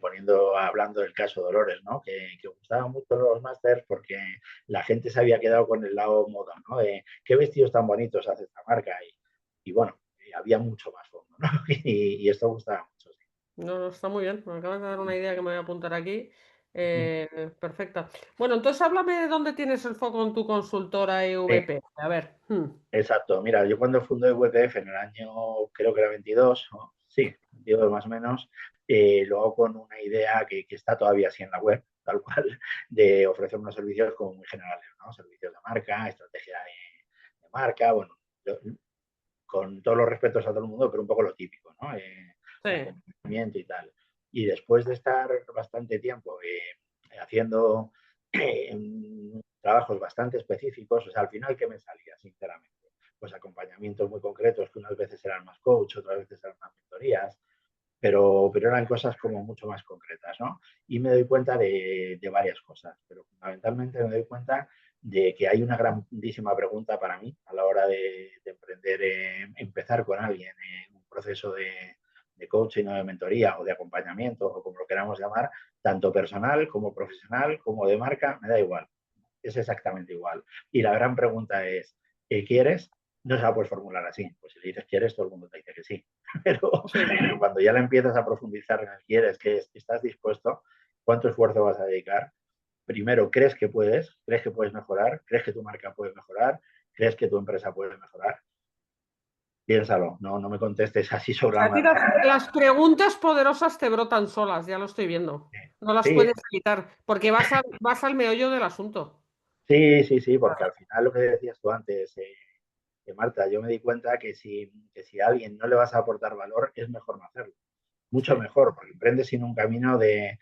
hablando del caso Dolores, ¿no? Que gustaban mucho los másters porque la gente se había quedado con el lado moda, ¿no? De qué vestidos tan bonitos hace esta marca. Y bueno, había mucho más fondo, ¿no? Y esto gustaba mucho, sí. No, no, está muy bien. Me acabas de dar una idea que me voy a apuntar aquí. Mm. Perfecta. Bueno, entonces háblame de dónde tienes el foco en tu consultora Sí, EVP. A ver. exacto. Mira, yo cuando fundé WPF en el año, creo que era 22, sí, 22 más o menos, lo hago con una idea que está todavía así en la web, tal cual, de ofrecer unos servicios como muy generales, ¿no? Servicios de marca, estrategia de marca, bueno, con todos los respetos a todo el mundo, pero un poco lo típico, ¿no? Sí. Acompañamiento y tal. Y después de estar bastante tiempo haciendo trabajos bastante específicos, o sea, al final, ¿qué me salía, sinceramente? Pues acompañamientos muy concretos, que unas veces eran más coach, otras veces eran más mentorías, pero eran cosas como mucho más concretas, ¿no? Y me doy cuenta de varias cosas, pero fundamentalmente me doy cuenta de que hay una grandísima pregunta para mí a la hora de emprender, empezar con alguien en un proceso de coaching o de mentoría o de acompañamiento o como lo queramos llamar, tanto personal como profesional como de marca, me da igual, es exactamente igual. Y la gran pregunta es, ¿qué quieres? No se la puedes formular así, pues si le dices quieres, todo el mundo te dice que sí. Pero Sí. cuando ya la empiezas a profundizar en el quieres, que estás dispuesto, cuánto esfuerzo vas a dedicar. Primero, crees que puedes mejorar, crees que tu marca puede mejorar, crees que tu empresa puede mejorar. Piénsalo, no me contestes así O sobre la sea, a ti marcha. las preguntas poderosas te brotan solas, ya lo estoy viendo. No las Sí, puedes evitar, porque vas al meollo del asunto. sí, sí, sí, porque al final lo que decías tú antes, Marta, yo me di cuenta que si a alguien no le vas a aportar valor, es mejor no hacerlo. Mucho Sí, mejor, porque emprendes sin un camino de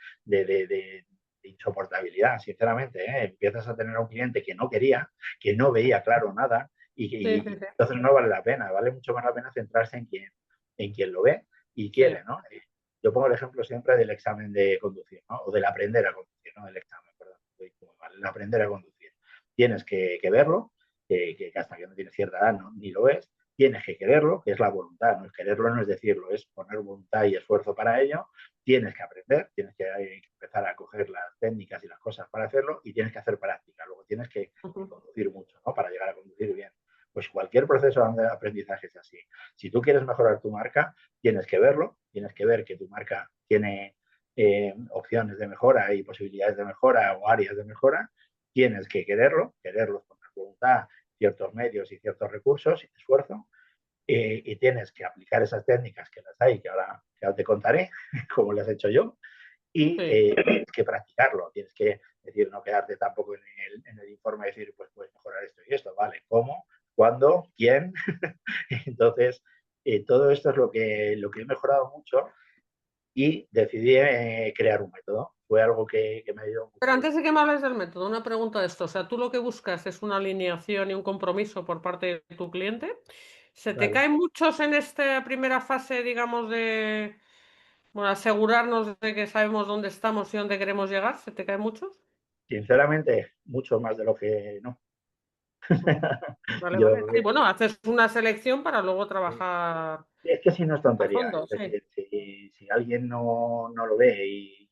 insoportabilidad, sinceramente. Empiezas a tener a un cliente que no quería, que no veía claro nada, sí, sí, y sí. entonces no vale la pena, vale mucho más la pena centrarse en quien lo ve y Sí. quiere, ¿no? Yo pongo el ejemplo siempre del examen de conducir, ¿no? O del aprender a conducir, ¿no? Del examen, perdón. El aprender a conducir. Tienes que verlo, que hasta que no tienes cierta edad ni lo ves, tienes que quererlo, que es la voluntad, ¿no? El quererlo no es decirlo, es poner voluntad y esfuerzo para ello, tienes que aprender, tienes que empezar a coger las técnicas y las cosas para hacerlo y tienes que hacer práctica, luego tienes que conducir mucho, ¿no? Para llegar a conducir bien. Pues cualquier proceso de aprendizaje es así. Si tú quieres mejorar tu marca, tienes que verlo, tienes que ver que tu marca tiene opciones de mejora y posibilidades de mejora o áreas de mejora, tienes que quererlo con voluntad, ciertos medios y ciertos recursos y esfuerzo, y tienes que aplicar esas técnicas que las hay, que ahora te contaré, como las he hecho yo, y Sí. tienes que practicarlo, tienes que decir, no quedarte tampoco en el informe y decir, pues puedes mejorar esto y esto, ¿vale? ¿Cómo? ¿Cuándo? ¿Quién? Entonces, todo esto es lo que he mejorado mucho y decidí crear un método. fue algo que me ayudó Pero mucho. antes de que me hables del método, una pregunta de esto. O sea, tú lo que buscas es una alineación y un compromiso por parte de tu cliente. ¿Se te Claro. caen muchos en esta primera fase, digamos, de, bueno, asegurarnos de que sabemos dónde estamos y dónde queremos llegar? ¿Se te caen muchos? Sinceramente, mucho más de lo que no. Mm. Vale, vale. Yo, Sí, bueno, haces una selección para luego trabajar es que si no es a tontería, fondo, es sí. decir, si alguien no lo ve y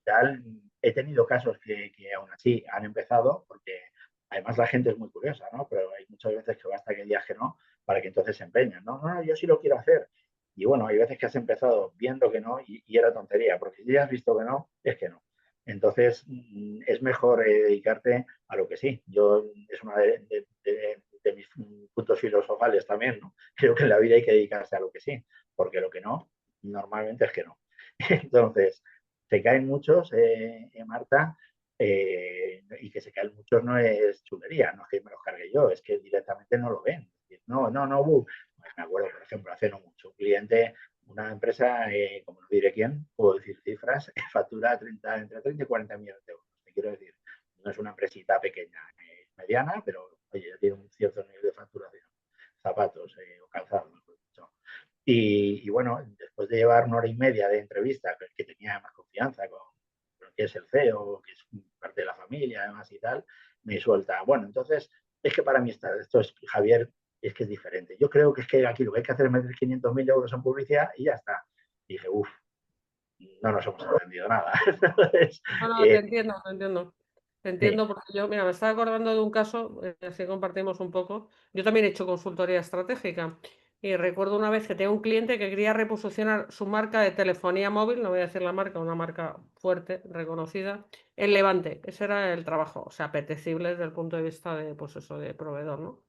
tal, he tenido casos que aún así han empezado, porque además la gente es muy curiosa, ¿no? Pero hay muchas veces que basta que digas que no, para que entonces se empeñen, ¿no? No, yo sí lo quiero hacer. Y bueno, hay veces que has empezado viendo que no y era tontería, porque si ya has visto que no, es que no. Entonces, es mejor dedicarte a lo que sí. Yo, es una de mis puntos filosofales también, ¿no? Creo que en la vida hay que dedicarse a lo que sí, porque lo que no, normalmente es que no. Entonces, se caen muchos, Marta, y que se caen muchos no es chulería, no es que me los cargue yo, es que directamente no lo ven. Pues me acuerdo, por ejemplo, hace no mucho, un cliente, una empresa, como no diré quién, puedo decir cifras, factura entre 30 y 40 millones de euros. Te quiero decir, no es una empresita pequeña, mediana, pero oye, ya tiene un cierto nivel de facturación. Zapatos o calzados, mejor dicho. Y bueno, después de llevar una hora y media de entrevista, que tenía más confianza con que es el CEO, que es parte de la familia, además y tal, me suelta. Bueno, entonces, es que para mí esto es, Javier, es que es diferente. Yo creo que es que aquí lo que hay que hacer es meter 500.000 euros en publicidad y ya está. Y dije, uff, no nos hemos entendido nada. Entonces, No, no, te entiendo, te entiendo. Te sí. entiendo porque yo, mira, me estaba acordando de un caso, así compartimos un poco. Yo también he hecho consultoría estratégica y recuerdo una vez que tenía un cliente que quería reposicionar su marca de telefonía móvil, no voy a decir la marca, una marca fuerte, reconocida, en Levante. Ese era el trabajo, o sea, apetecible desde el punto de vista de, pues eso, de proveedor, ¿no?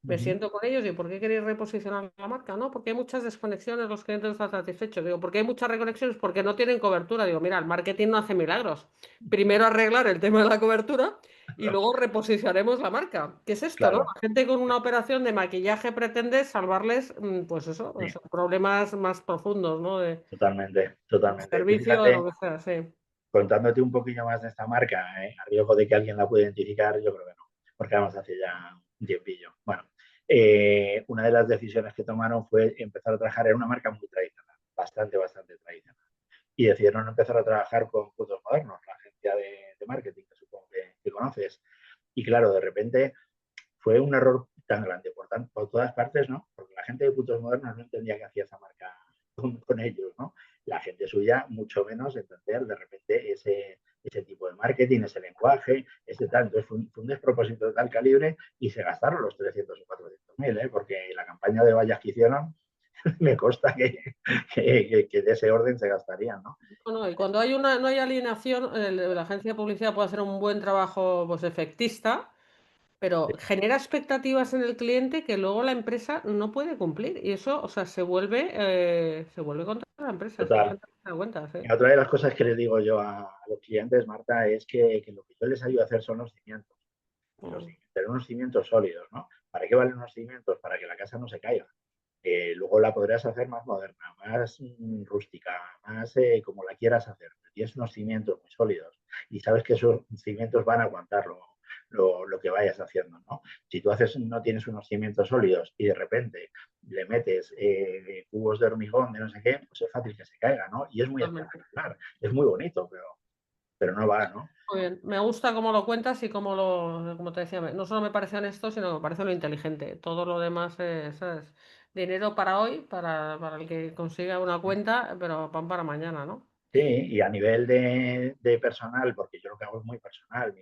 Me Ujú. siento con ellos y ¿por qué queréis reposicionar la marca? No, porque hay muchas desconexiones, los clientes no están satisfechos. Digo, ¿por qué hay muchas reconexiones? Porque no tienen cobertura. Digo, mira, el marketing no hace milagros. Primero arreglar el tema de la cobertura y luego reposicionaremos la marca. ¿Qué es esto, no? Claro, La gente con una operación de maquillaje pretende salvarles, pues eso, sí, esos problemas más profundos, ¿no? totalmente, De totalmente. Tú servicio, de lo fíjate, que sea, sí. contándote un poquillo más de esta marca, a riesgo de que alguien la pueda identificar, yo creo que no, porque vamos hace ya un tiempillo. Bueno, una de las decisiones que tomaron fue empezar a trabajar en una marca muy tradicional, bastante tradicional. Y decidieron empezar a trabajar con Putos Modernos, la agencia de marketing que supongo que conoces. Y claro, de repente fue un error tan grande por todas partes, ¿no? Porque la gente de Putos Modernos no entendía qué hacía esa marca con ellos, ¿no? La gente suya, mucho menos entender de repente ese tipo de marketing, ese lenguaje, ese tal. Entonces fue un despropósito de tal calibre y se gastaron los 300 o 400.000, porque la campaña de vallas que hicieron me consta que de ese orden se gastarían, ¿no? Bueno, y cuando hay una, no hay alineación, la agencia de publicidad puede hacer un buen trabajo pues, efectista. Pero genera expectativas en el cliente que luego la empresa no puede cumplir. Y eso, o sea, se vuelve contra la empresa. Eso la Total. gente no se da cuenta, sí. Y otra de las cosas que les digo yo a los clientes, Marta, es que lo que yo les ayudo a hacer son los cimientos. Y los Mm, cimientos, tener unos cimientos sólidos, ¿no? ¿Para qué valen unos cimientos? Para que la casa no se caiga. Luego la podrás hacer más moderna, más rústica, más como la quieras hacer. Tienes unos cimientos muy sólidos y sabes que esos cimientos van a aguantar lo que vayas haciendo, ¿no? Si tú no tienes unos cimientos sólidos y de repente le metes cubos de hormigón de no sé qué, pues es fácil que se caiga, ¿no? Y es muy totalmente. espectacular, es muy bonito, pero no va, ¿no? Muy bien. Me gusta cómo lo cuentas y como te decía, no solo me parece honesto, sino que me parece lo inteligente. Todo lo demás es, ¿sabes? Dinero para hoy, para el que consiga una cuenta, pero pan para mañana, ¿no? Sí, y a nivel de personal, porque yo lo que hago es muy personal,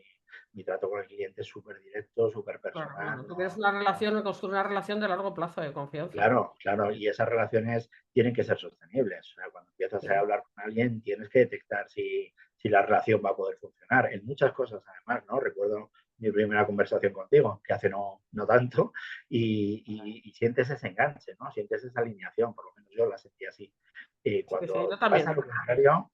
mi trato con el cliente es súper directo, súper Claro, personal, bueno, tú quieres una relación, construir una relación de largo plazo de confianza. claro, claro, y esas relaciones tienen que ser sostenibles. O sea, cuando empiezas a Sí. hablar con alguien, tienes que detectar si la relación va a poder funcionar. En muchas cosas, además, ¿no? Recuerdo mi primera conversación contigo, que hace no tanto, y sientes ese enganche, ¿no? Sientes esa alineación, por lo menos yo la sentí así. Sí, sí, Cuando yo te pasa también. lo contrario,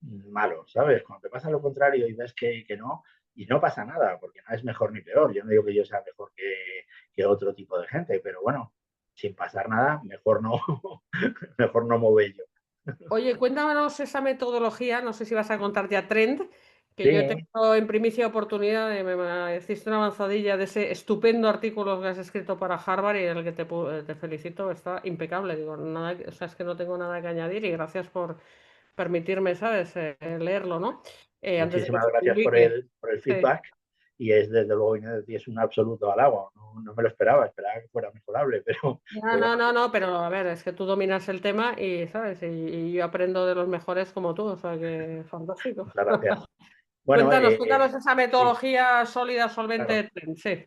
malo, ¿sabes? Cuando te pasa lo contrario y ves que no, y no pasa nada, porque no es mejor ni peor. Yo no digo que yo sea mejor que otro tipo de gente, pero bueno, sin pasar nada, mejor no, mejor no mover yo. Oye, cuéntanos esa metodología, no sé si vas a contar ya Trend, que yo he Sí, tenido en primicia oportunidad de me hiciste una avanzadilla de ese estupendo artículo que has escrito para Harvard y en el que te felicito, está impecable. Digo, nada, o sea, es que no tengo nada que añadir y gracias por permitirme, ¿sabes? Leerlo, ¿no? Antes de que muchísimas se gracias publique. por el Sí. feedback y es desde luego Inés, y es un absoluto halago. No, no me lo esperaba, esperaba que fuera mejorable, No, pero no, bueno, no, no, pero a ver, es que tú dominas el tema y, ¿sabes? Y yo aprendo de los mejores como tú, o sea que fantástico. muchas gracias. Bueno, Cuéntanos esa sí, metodología sólida, solvente claro. de Trend, sí.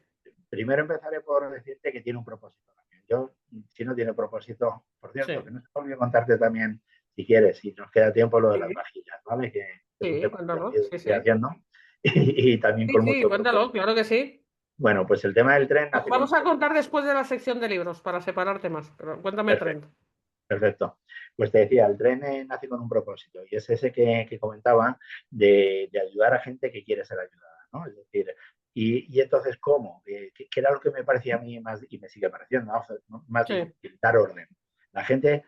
Primero empezaré por decirte que tiene un propósito también. Yo, si no tiene propósito, por cierto, Sí, que no se me olvide contarte también, si quieres, si nos queda tiempo, lo de las sí, vajillas, ¿vale? Que es un sí, tema cuéntalo, divertido que sí, estoy sí. haciendo y también Sí, con sí, mucho cuéntalo, propósito. claro que sí. Bueno, pues el tema del tren nace con un Vamos a propósito. contar después de la sección de libros para separarte más, pero cuéntame Trend. Perfecto. Perfecto. Pues te decía, el tren nace con un propósito y es ese que comentaba de ayudar a gente que quiere ser ayudada, ¿no? Es decir, y entonces, ¿cómo? ¿Qué era lo que me parecía a mí más, y me sigue pareciendo, ¿no? Más Sí, difícil? Dar orden. La gente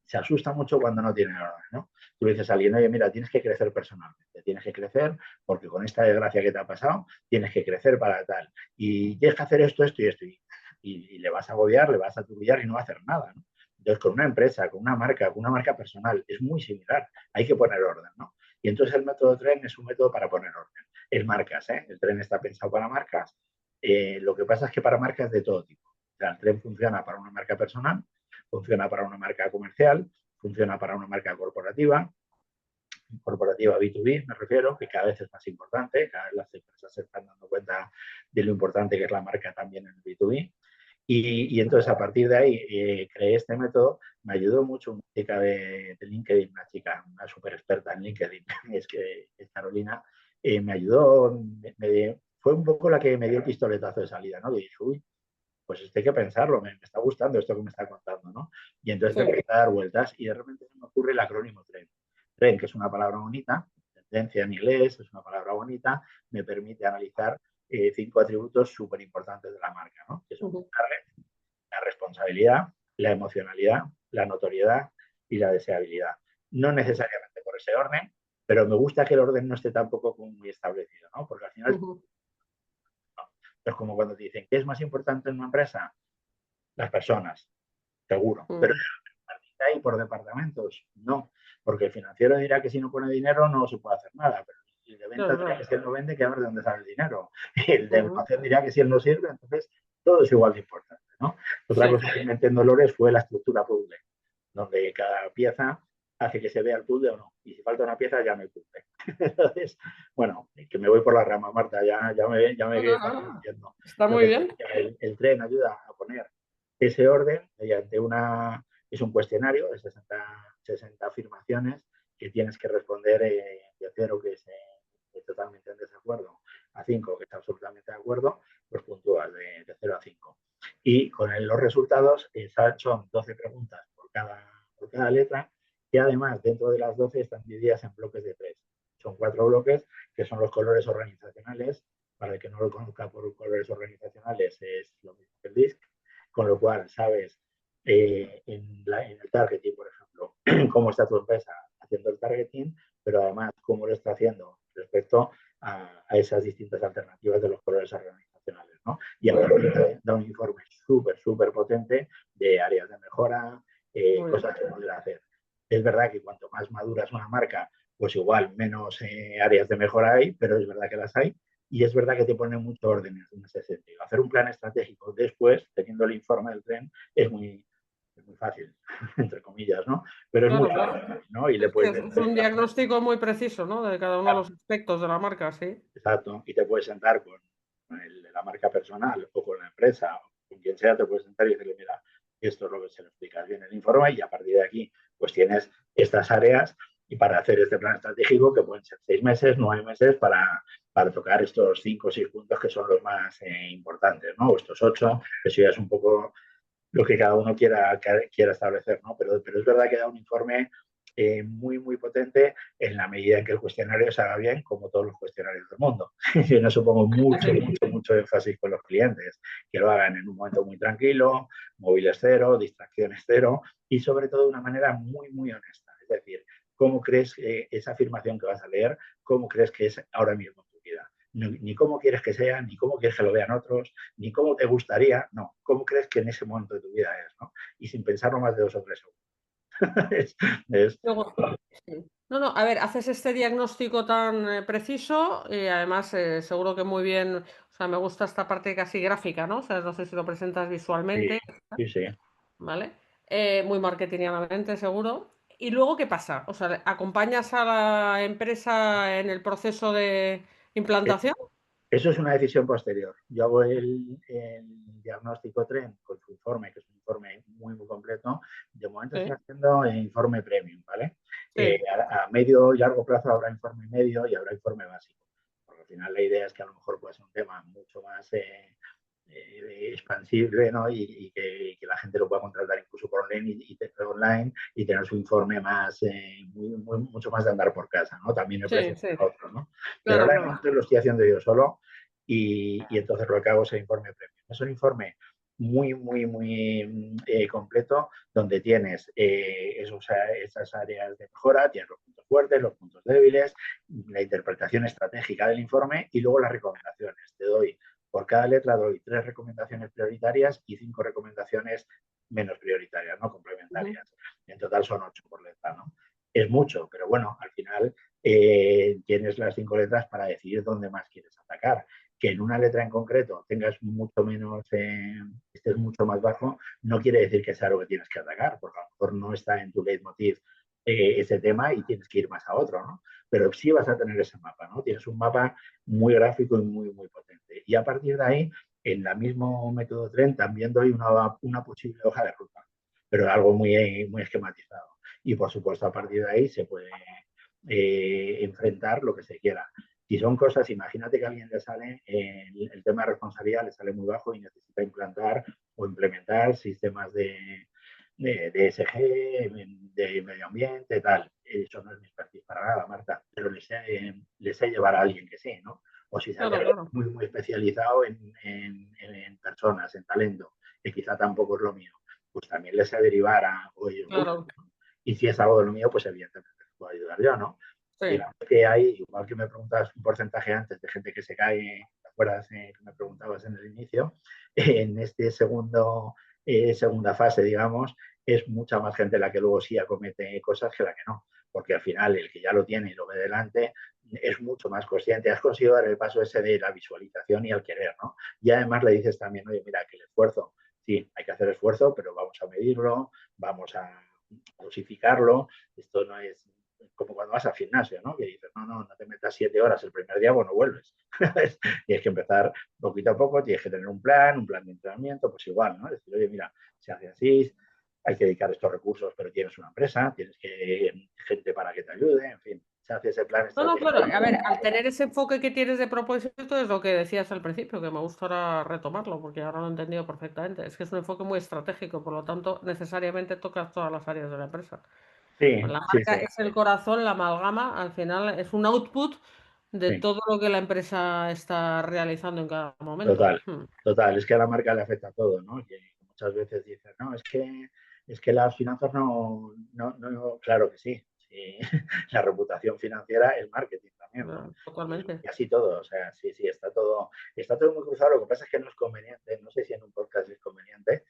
se asusta mucho cuando no tiene orden, ¿no? Tú le dices a alguien, oye, mira, tienes que crecer personalmente, tienes que crecer porque con esta desgracia que te ha pasado, tienes que crecer para tal. Y tienes que hacer esto, esto y esto. Y le vas a agobiar, le vas a atropellar y no va a hacer nada, ¿no? Entonces, con una empresa, con una marca personal, es muy similar. Hay que poner orden, ¿no? Y entonces el método tren es un método para poner orden. Es marcas, ¿eh? El tren está pensado para marcas. Lo que pasa es que para marcas de todo tipo. O sea, el tren funciona para una marca personal, funciona para una marca comercial, funciona para una marca corporativa B2B, me refiero, que cada vez es más importante, cada vez las empresas se están dando cuenta de lo importante que es la marca también en el B2B. Y entonces a partir de ahí creé este método, me ayudó mucho una chica de LinkedIn, una chica, una súper experta en LinkedIn, es Carolina, me ayudó, fue un poco la que me dio el pistoletazo de salida, ¿no? Y dije, uy, pues esto hay que pensarlo, me está gustando esto que me está contando, ¿no? Y entonces sí. le empecé a dar vueltas y de repente se me ocurre el acrónimo TREN. TREN, que es una palabra bonita, tendencia en inglés, es una palabra bonita, me permite analizar 5 atributos súper importantes de la marca, ¿no? Que son Ujú, la responsabilidad, la emocionalidad, la notoriedad y la deseabilidad. No necesariamente por ese orden, pero me gusta que el orden no esté tampoco muy establecido, ¿no? Porque al final ujú, es como cuando te dicen, ¿qué es más importante en una empresa? Las personas, seguro. Pero ujú. ahí por departamentos, no. Porque el financiero dirá que si no pone dinero no se puede hacer nada. Pero el de Claro, ventas dirá que claro. si él no vende, que a ver de dónde sale el dinero. Y el de Ujú. almacén dirá que si él no sirve, entonces todo es igual de importante, ¿no? Otra Sí. cosa que inventé en Dolores fue la estructura puzzle, donde cada pieza hace que se vea el puzzle o no. Y si falta una pieza, ya no hay puzzle. Entonces, bueno, que me voy por la rama, Marta, ya me No, no, vas no. conociendo. Está muy Entonces, bien. el tren ayuda a poner ese orden mediante es un cuestionario de 60 afirmaciones que tienes que responder de 0, que es totalmente en desacuerdo, a 5, que está absolutamente de acuerdo, pues puntúas de 0 a 5. Y con los resultados son 12 preguntas por cada letra, que además dentro de las 12 están divididas en bloques de 3. Son 4 bloques que son los colores organizacionales. Para el que no lo conozca por colores organizacionales, es lo mismo que el DISC, con lo cual sabes en el targeting, por ejemplo, cómo está tu empresa haciendo el targeting, pero además cómo lo está haciendo respecto a esas distintas alternativas de los colores organizacionales, ¿no? Y a partir de da un informe súper, súper potente de áreas de mejora, Muy bien. cosas que poder hacer. Es verdad que cuanto más madura es una marca, pues igual menos áreas de mejora hay, pero es verdad que las hay. Y es verdad que te pone mucho orden en ese sentido. Hacer un plan estratégico después, teniendo el informe del tren, es muy fácil, entre comillas, ¿no? Pero es muy Claro, claro. fácil, ¿no? Y Sí, le sí, puedes es un diagnóstico muy preciso, ¿no? De cada uno de los aspectos de la marca, sí. exacto, y te puedes sentar con la marca personal o con la empresa o con quien sea, te puedes sentar y decirle, mira, esto es lo que se lo explicas bien en el informe y a partir de aquí, pues tienes estas áreas y para hacer este plan estratégico que pueden ser 6 meses, 9 meses para tocar estos 5 o 6 puntos que son los más importantes, ¿no? O estos 8, que eso ya es un poco lo que cada uno quiera establecer, ¿no? Pero es verdad que da un informe muy, muy potente en la medida en que el cuestionario se haga bien, como todos los cuestionarios del mundo. Yo no supongo mucho, Sí. mucho, mucho énfasis con los clientes, que lo hagan en un momento muy tranquilo, móviles cero, distracciones cero y sobre todo de una manera muy, muy honesta. Es decir, ¿cómo crees que esa afirmación que vas a leer, cómo crees que es ahora mismo en tu vida? Ni cómo quieres que sea, ni cómo quieres que lo vean otros, ni cómo te gustaría, no, cómo crees que en ese momento de tu vida es, ¿no? Y sin pensarlo más de 2 o 3 segundos. es, Luego, sí. No, no, a ver, haces este diagnóstico tan preciso y además seguro que muy bien, o sea, me gusta esta parte casi gráfica, ¿no? O sea, no sé si lo presentas sí, visualmente, sí, sí. ¿vale? Muy marketingianamente, seguro. ¿Y luego qué pasa? O sea, ¿acompañas a la empresa en el proceso de implantación? Eso es una decisión posterior. Yo hago el diagnóstico TREN con su informe, que es un informe muy, muy completo. De momento estoy Sí, haciendo el informe premium, ¿vale? sí, A medio y largo plazo habrá informe medio y habrá informe básico. Porque al final la idea es que a lo mejor puede ser un tema mucho más expansible, ¿no? Y que la gente lo pueda contratar incluso por online y tener su informe más, mucho más de andar por casa, ¿no? También el sí, precio sí, es otro, ¿no? Pero claro, ahora de claro. momento lo estoy haciendo yo solo y entonces lo que hago es el informe premium. Es un informe muy, muy, muy completo donde tienes esas áreas de mejora, tienes los puntos fuertes, los puntos débiles, la interpretación estratégica del informe y luego las recomendaciones. Te doy, por cada letra doy 3 recomendaciones prioritarias y 5 recomendaciones menos prioritarias, ¿no? Ujú, Complementarias. En total son 8 por letra, ¿no? Es mucho, pero bueno, al final tienes las 5 letras para decidir dónde más quieres atacar. Que en una letra en concreto tengas mucho menos, estés mucho más bajo, no quiere decir que sea lo que tienes que atacar, porque a lo mejor no está en tu leitmotiv ese tema y tienes que ir más a otro, ¿no? Pero sí vas a tener ese mapa, ¿no? Tienes un mapa muy gráfico y muy, muy potente. Y a partir de ahí, en el mismo método TREN, también doy una posible hoja de ruta, pero algo muy, muy esquematizado. Y por supuesto, a partir de ahí se puede enfrentar lo que se quiera. Si son cosas, imagínate que a alguien le sale el tema de responsabilidad, le sale muy bajo y necesita implantar o implementar sistemas de ESG, de medio ambiente, tal. Eso no es mi expertise para nada, Marta, pero le sé llevar a alguien que sí, ¿no? O si es claro, alguien claro, muy, muy especializado en personas, en talento, que quizá tampoco es lo mío, pues también les sé derivar a o ellos buscan, claro, ¿no? Y si es algo de lo mío, pues evidentemente les puedo ayudar yo, ¿no? sí. Digamos que hay, igual que me preguntabas un porcentaje antes de gente que se cae, ¿te acuerdas que me preguntabas en el inicio? En este segunda fase, digamos, es mucha más gente la que luego sí acomete cosas que la que no, porque al final el que ya lo tiene y lo ve delante es mucho más consciente. Has conseguido dar el paso ese de la visualización y el querer, ¿no? Y además le dices también, oye, mira, que el esfuerzo, sí, hay que hacer esfuerzo, pero vamos a medirlo, vamos a dosificarlo, esto no es como cuando vas al gimnasio, ¿no? Que dices, no te metas 7 horas el primer día, bueno, vuelves. Tienes que empezar poquito a poco, tienes que tener un plan de entrenamiento, pues igual, ¿no? Es decir, oye, mira, se hace así, hay que dedicar estos recursos, pero tienes una empresa, tienes gente para que te ayude, en fin, se hace ese plan No, no, estratégico. claro. A ver, al tener ese enfoque que tienes de propósito es lo que decías al principio, que me gusta ahora retomarlo, porque ahora lo he entendido perfectamente. Es que es un enfoque muy estratégico, por lo tanto, necesariamente tocas todas las áreas de la empresa. Sí, Pues la sí, marca sí, es el corazón, la amalgama, al final es un output de sí, todo lo que la empresa está realizando en cada momento. total, total. Es que a la marca le afecta todo, ¿no? Que muchas veces dicen, no, es que las finanzas no, claro que sí, sí. La reputación financiera es marketing también, ¿no? Totalmente. Y así todo, o sea, sí, sí, está todo muy cruzado. Lo que pasa es que no es conveniente, no sé si en un podcast es conveniente,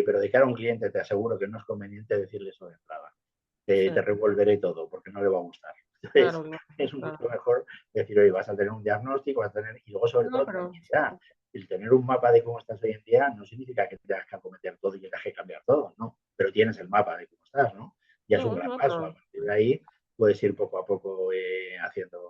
pero de cara a un cliente te aseguro que no es conveniente decirle eso de entrada. Sí, Te revolveré todo porque no le va a gustar. Entonces, claro, claro, es claro. mucho mejor decir, oye, vas a tener un diagnóstico, vas a tener, y luego sobre No, todo pero tranquilidad. El tener un mapa de cómo estás hoy en día no significa que tengas que acometer todo y que tengas que cambiar todo, ¿no? Pero tienes el mapa de cómo estás, ¿no? Ya es un no, gran no, paso. A pero partir de ahí puedes ir poco a poco haciendo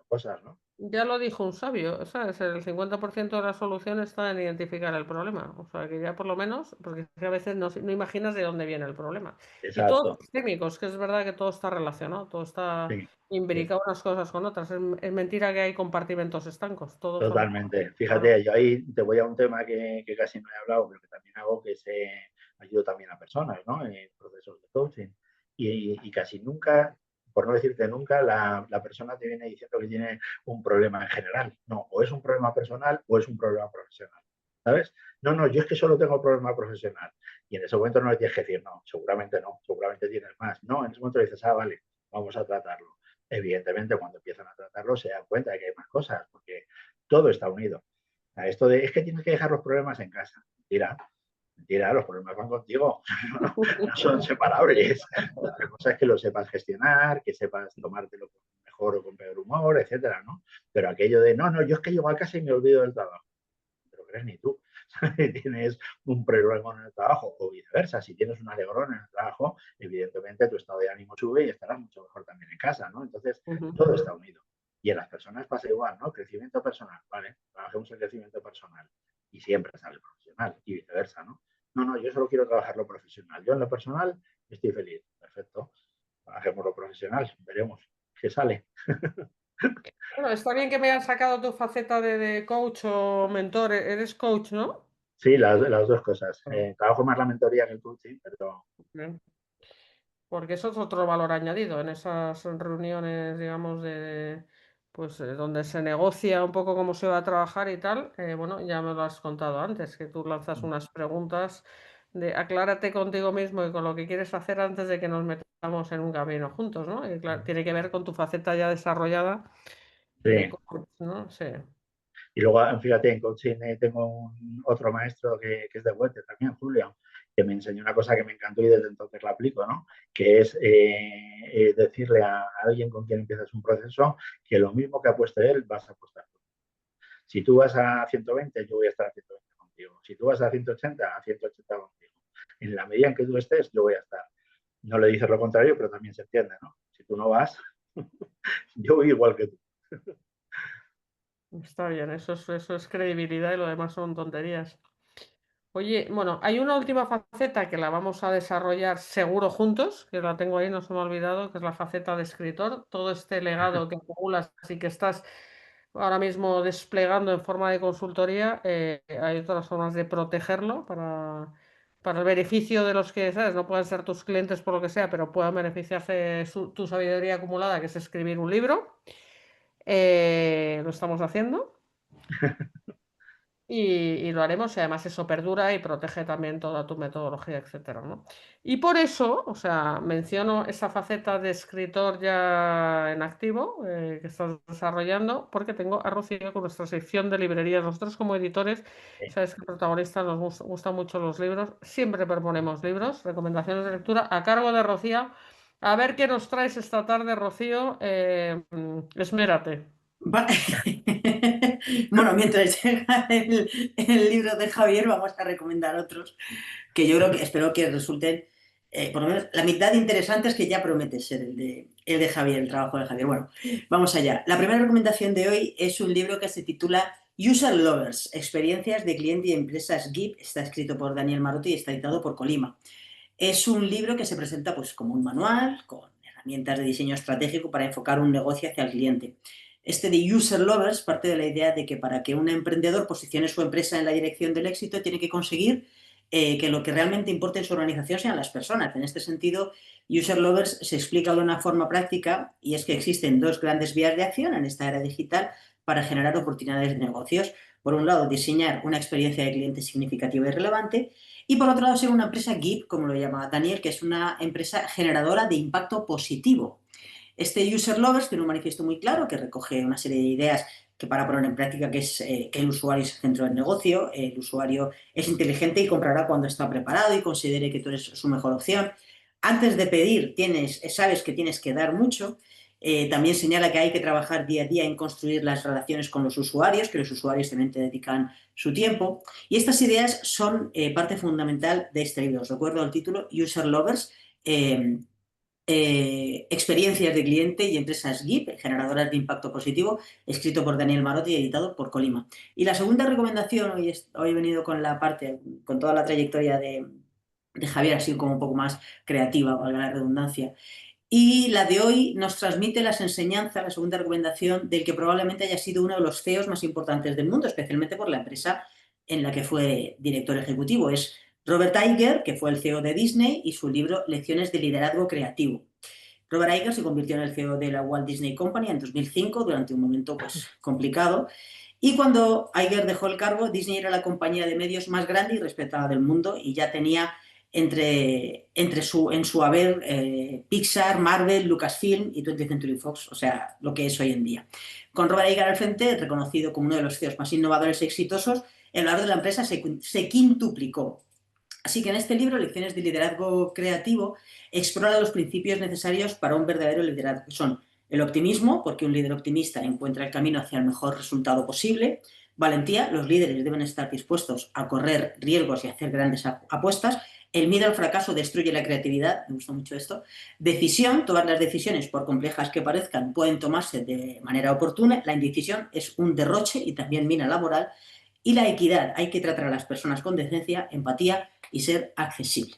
cosas, ¿no? ya lo dijo un sabio, ¿sabes? El 50% de la solución está en identificar el problema. O sea, que ya por lo menos, porque es que a veces no imaginas de dónde viene el problema. Y todo Exacto. es técnico, es que es verdad que todo está relacionado, todo está Sí, sí. imbricado unas cosas con otras. Es mentira que hay compartimentos estancos, todos son... Totalmente. Claro. Fíjate, yo ahí te voy a un tema que casi no he hablado, pero que también hago, que ayudo también a personas, ¿no? En procesos de coaching. Y casi nunca, por no decirte nunca, la persona te viene diciendo que tiene un problema en general. No, o es un problema personal o es un problema profesional. ¿sabes? No, no, yo es que solo tengo problema profesional. Y en ese momento no le tienes que decir, no, seguramente tienes más. No, en ese momento le dices, vale, vamos a tratarlo. Evidentemente, cuando empiezan a tratarlo, se dan cuenta de que hay más cosas, porque todo está unido. A esto de, es que tienes que dejar los problemas en casa. Mentira, los problemas van contigo, no son separables. Otra cosa es que lo sepas gestionar, que sepas tomártelo con mejor o con peor humor, etcétera, ¿no? Pero aquello de, no, no, yo es que llego a casa y me olvido del trabajo. No te lo crees ni tú. Tienes un problema en el trabajo o viceversa. Si tienes un alegrón en el trabajo, evidentemente tu estado de ánimo sube y estarás mucho mejor también en casa, ¿no? Entonces, todo está unido. Y en las personas pasa igual, ¿no? Crecimiento personal, ¿vale? Trabajemos el crecimiento personal y siempre sale profesional y viceversa, ¿no? No, no, yo solo quiero trabajar lo profesional. Yo en lo personal estoy feliz. Perfecto. Trabajemos lo profesional, veremos qué sale. Bueno, está bien que me hayas sacado tu faceta de coach o mentor. Eres coach, ¿no? Sí, las dos cosas. Trabajo más la mentoría que el coaching, pero... Bien. Porque eso es otro valor añadido en esas reuniones, digamos, pues donde se negocia un poco cómo se va a trabajar y tal. Bueno, ya me lo has contado antes, que tú lanzas unas preguntas de aclárate contigo mismo y con lo que quieres hacer antes de que nos metamos en un camino juntos, ¿no? Y claro, tiene que ver con tu faceta ya desarrollada de Sí. coach, ¿no? Sí. Y luego, fíjate, en coaching tengo otro maestro que es de Huete también, Julio, que me enseñó una cosa que me encantó y desde entonces la aplico, ¿no? Que es decirle a alguien con quien empiezas un proceso que lo mismo que apueste él, vas a apostar tú. Si tú vas a 120, yo voy a estar a 120 contigo. Si tú vas a 180, a 180 contigo. En la medida en que tú estés, yo voy a estar. No le dices lo contrario, pero también se entiende, ¿no? Si tú no vas, yo voy igual que tú. Está bien, eso es credibilidad y lo demás son tonterías. Oye, bueno, hay una última faceta que la vamos a desarrollar seguro juntos, que la tengo ahí, no se me ha olvidado, que es la faceta de escritor. Todo este legado que acumulas y que estás ahora mismo desplegando en forma de consultoría, hay otras formas de protegerlo para el beneficio de los que, ¿sabes? No pueden ser tus clientes por lo que sea, pero puedan beneficiarse de tu sabiduría acumulada, que es escribir un libro. Lo estamos haciendo. Y lo haremos y además eso perdura y protege también toda tu metodología, etcétera, ¿no? Y por eso, o sea, menciono esa faceta de escritor ya en activo que estás desarrollando, porque tengo a Rocío con nuestra sección de librerías. Nosotros como editores, sabes que protagonistas nos gustan mucho los libros, siempre proponemos libros, recomendaciones de lectura a cargo de Rocío. A ver qué nos traes esta tarde, Rocío. Esmérate. Bueno, mientras llega el libro de Javier, vamos a recomendar otros que yo creo que espero que resulten, por lo menos la mitad de interesantes, que ya promete ser el de Javier, el trabajo de Javier. Bueno, vamos allá. La primera recomendación de hoy es un libro que se titula User Lovers, Experiencias de Cliente y Empresas GIP. Está escrito por Daniel Marotti y está editado por Colima. Es un libro que se presenta pues, como un manual con herramientas de diseño estratégico para enfocar un negocio hacia el cliente. Este de User Lovers parte de la idea de que para que un emprendedor posicione su empresa en la dirección del éxito tiene que conseguir que lo que realmente importa en su organización sean las personas. En este sentido, User Lovers se explica de una forma práctica y es que existen dos grandes vías de acción en esta era digital para generar oportunidades de negocios. Por un lado, diseñar una experiencia de cliente significativa y relevante y por otro lado, ser una empresa GIP, como lo llama Daniel, que es una empresa generadora de impacto positivo. Este User Lovers tiene un manifiesto muy claro que recoge una serie de ideas que para poner en práctica, que es que el usuario es el centro del negocio, el usuario es inteligente y comprará cuando está preparado y considere que tú eres su mejor opción. Antes de pedir, sabes que tienes que dar mucho. También señala que hay que trabajar día a día en construir las relaciones con los usuarios, que los usuarios también te dedican su tiempo. Y estas ideas son parte fundamental de este libro. Os recuerdo el título, User Lovers, experiencias de cliente y empresas GIP, generadoras de impacto positivo, escrito por Daniel Marotti y editado por Colima. Y la segunda recomendación, hoy he venido con la parte, con toda la trayectoria de Javier, así como un poco más creativa, valga la redundancia. Y la de hoy nos transmite las enseñanzas, la segunda recomendación, del que probablemente haya sido uno de los CEOs más importantes del mundo, especialmente por la empresa en la que fue director ejecutivo. Es Robert Iger, que fue el CEO de Disney, y su libro Lecciones de Liderazgo Creativo. Robert Iger se convirtió en el CEO de la Walt Disney Company en 2005, durante un momento pues, complicado, Y cuando Iger dejó el cargo, Disney era la compañía de medios más grande y respetada del mundo y ya tenía en su haber Pixar, Marvel, Lucasfilm y 20th Century Fox, o sea, lo que es hoy en día. Con Robert Iger al frente, reconocido como uno de los CEOs más innovadores y exitosos, el valor de la empresa se quintuplicó. Así que en este libro, Lecciones de Liderazgo Creativo, explora los principios necesarios para un verdadero liderazgo, que son el optimismo, porque un líder optimista encuentra el camino hacia el mejor resultado posible; valentía, los líderes deben estar dispuestos a correr riesgos y hacer grandes apuestas; el miedo al fracaso destruye la creatividad, me gusta mucho esto; decisión, todas las decisiones, por complejas que parezcan, pueden tomarse de manera oportuna; la indecisión es un derroche y también mina laboral; y la equidad, hay que tratar a las personas con decencia, empatía y ser accesible.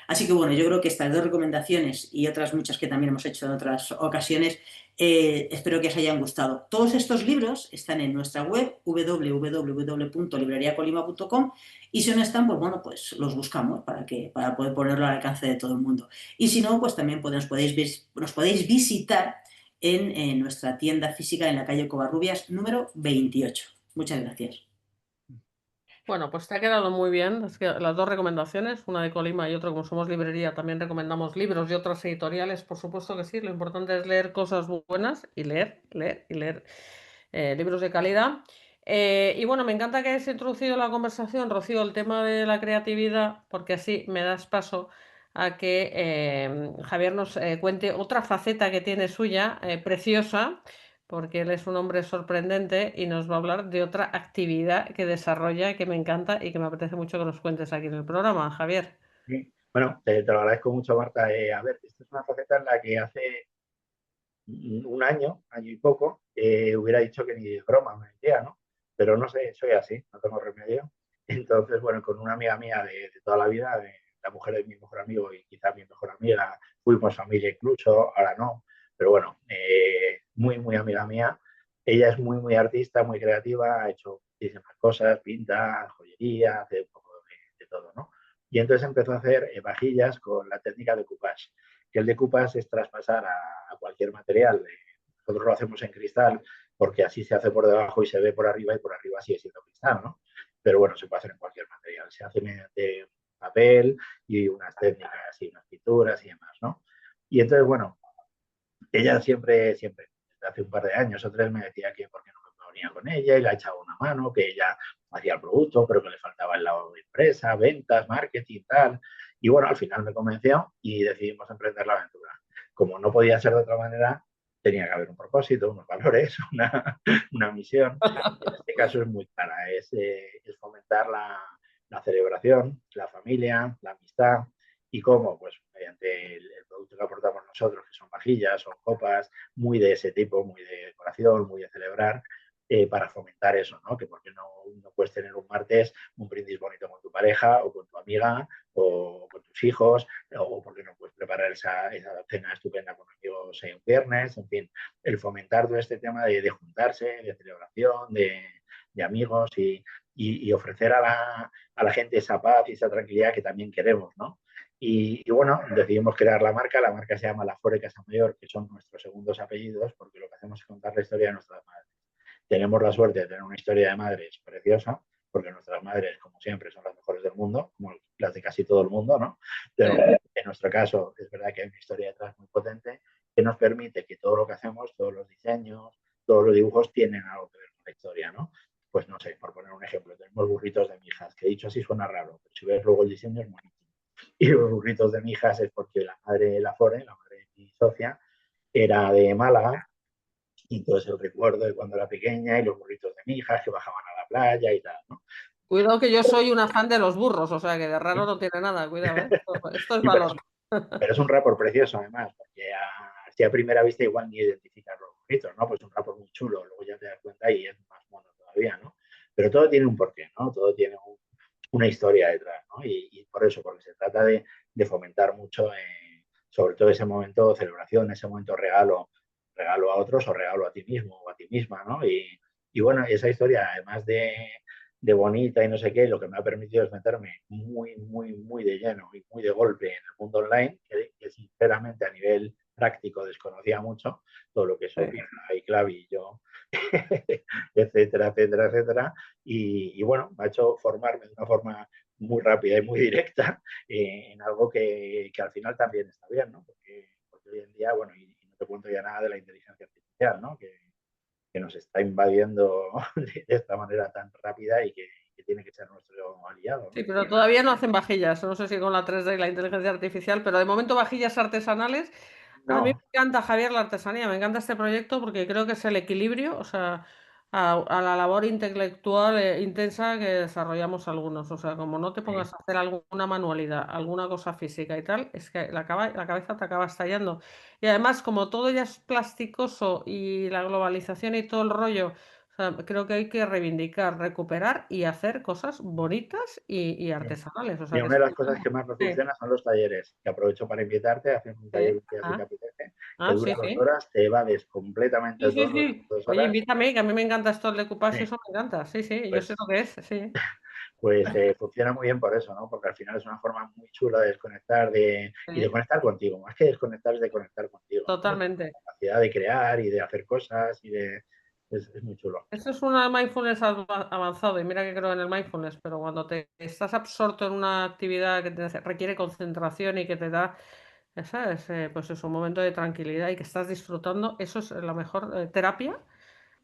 Así que bueno, yo creo que estas dos recomendaciones y otras muchas que también hemos hecho en otras ocasiones, espero que os hayan gustado. Todos estos libros están en nuestra web www.libreriacolima.com y si no están, pues bueno, pues los buscamos para poder ponerlo al alcance de todo el mundo. Y si no, pues también nos podéis visitar en nuestra tienda física en la calle Covarrubias número 28. Muchas gracias. Bueno, pues te ha quedado muy bien las dos recomendaciones, una de Colima y otra, como somos librería, también recomendamos libros y otras editoriales, por supuesto que sí. Lo importante es leer cosas buenas y leer, leer y leer libros de calidad. Y bueno, me encanta que hayas introducido en la conversación, Rocío, el tema de la creatividad, porque así me das paso a que Javier nos cuente otra faceta que tiene suya, preciosa, porque él es un hombre sorprendente y nos va a hablar de otra actividad que desarrolla que me encanta y que me apetece mucho que nos cuentes aquí en el programa, Javier. Sí. Bueno, te lo agradezco mucho, Marta. A ver, esta es una faceta en la que hace un año y poco, hubiera dicho que ni de broma me metía, ¿no? Pero no sé, soy así, no tengo remedio. Entonces, bueno, con una amiga mía de toda la vida, la mujer de mi mejor amigo y quizá mi mejor amiga, fuimos familia incluso, ahora no, pero bueno, muy, muy amiga mía. Ella es muy, muy artista, muy creativa, ha hecho muchísimas cosas, pinta, joyería, hace un poco de todo, ¿no? Y entonces empezó a hacer vajillas con la técnica de coupage, que el decoupage es traspasar a cualquier material. Nosotros lo hacemos en cristal porque así se hace por debajo y se ve por arriba y por arriba sigue siendo cristal, ¿no? Pero bueno, se puede hacer en cualquier material. Se hace mediante papel y unas técnicas y unas pinturas y demás, ¿no? Y entonces, bueno, ella siempre, siempre, desde hace un par de años o tres me decía que por qué no me ponía con ella y la echaba una mano, que ella hacía el producto, pero que le faltaba el lado de empresa, ventas, marketing, tal. Y bueno, al final me convenció y decidimos emprender la aventura. Como no podía ser de otra manera, tenía que haber un propósito, unos valores, una misión. En este caso es muy clara, es fomentar la celebración, la familia, la amistad. ¿Y cómo? Pues mediante el producto que aportamos nosotros, que son vajillas, son copas, muy de ese tipo, muy de decoración, muy de celebrar, para fomentar eso, ¿no? Que porque no puedes tener un martes un brindis bonito con tu pareja o con tu amiga o con tus hijos, o porque no puedes preparar esa cena estupenda con amigos un viernes, en fin, el fomentar todo este tema de juntarse, de celebración, de amigos y ofrecer a la gente esa paz y esa tranquilidad que también queremos, ¿no? Y bueno, decidimos crear la marca se llama La Fore Casamayor, que son nuestros segundos apellidos, porque lo que hacemos es contar la historia de nuestras madres. Tenemos la suerte de tener una historia de madres preciosa, porque nuestras madres, como siempre, son las mejores del mundo, como las de casi todo el mundo, ¿no? Pero en nuestro caso es verdad que hay una historia detrás muy potente que nos permite que todo lo que hacemos, todos los diseños, todos los dibujos tienen algo que ver con la historia, ¿no? Pues no sé, por poner un ejemplo, tenemos burritos de mijas, que dicho así suena raro, pero si ves luego el diseño es bonito. Y los burritos de mijas es porque la madre de la Fore, la madre de mi socia, era de Málaga, y entonces el recuerdo de cuando era pequeña y los burritos de mijas que bajaban a la playa y tal, ¿no? Cuidado que yo soy una fan de los burros, o sea que de raro no tiene nada, cuidado, ¿eh? Esto es Sí, valor. pero es un rapport precioso además, porque así a primera vista igual ni identificas los burritos, ¿no? Pues un rapport muy chulo, luego ya te das cuenta y es más mono todavía, ¿no? Pero todo tiene un porqué, ¿no? Todo tiene una historia detrás, ¿no? Y por eso, porque se trata de fomentar mucho, sobre todo ese momento de celebración, ese momento regalo a otros o regalo a ti mismo o a ti misma, ¿no? Y bueno, esa historia, además de bonita y no sé qué, lo que me ha permitido es meterme muy, muy, muy de lleno y muy de golpe en el mundo online, que sinceramente a nivel práctico, desconocía mucho todo lo que es Sí. Opera y Clavillo, etcétera, etcétera, etcétera. Y bueno, me ha hecho formarme de una forma muy rápida y muy directa en algo que al final también está bien, ¿no? Porque hoy en día, bueno, y no te cuento ya nada de la inteligencia artificial, ¿no? Que nos está invadiendo de esta manera tan rápida y que tiene que ser nuestro aliado, ¿no? Sí, pero todavía no hacen vajillas. No sé si con la 3D y la inteligencia artificial, pero de momento vajillas artesanales. A mí me No, encanta, Javier, la artesanía, me encanta este proyecto porque creo que es el equilibrio, o sea, a la labor intelectual intensa que desarrollamos algunos. O sea, como no te sí. pongas a hacer alguna manualidad, alguna cosa física y tal, es que la cabeza te acaba estallando. Y además, como todo ya es plasticoso y la globalización y todo el rollo, o sea, creo que hay que reivindicar, recuperar y hacer cosas bonitas y artesanales. O sea, Mira, que una es de las cosas que más nos sí, funcionan son los talleres, que aprovecho para invitarte a hacer un taller un día si te ah, apetece, que dura sí, 2 horas, te evades completamente sí, sí, todo durante sí. 2 Oye, horas. invítame, que a mí me encanta esto del decoupage, Sí, eso me encanta. Sí, sí, yo sé pues, lo que es, sí. funciona muy bien por eso, ¿no? Porque al final es una forma muy chula de desconectar y de Sí, conectar contigo. Más que desconectar es de conectar contigo, ¿no? De totalmente. la capacidad de crear y de hacer cosas es muy chulo. Eso es una mindfulness avanzado y mira que creo en el mindfulness, pero cuando te estás absorto en una actividad que requiere concentración y que te da, ¿sabes? Pues es un momento de tranquilidad y que estás disfrutando, eso es la mejor terapia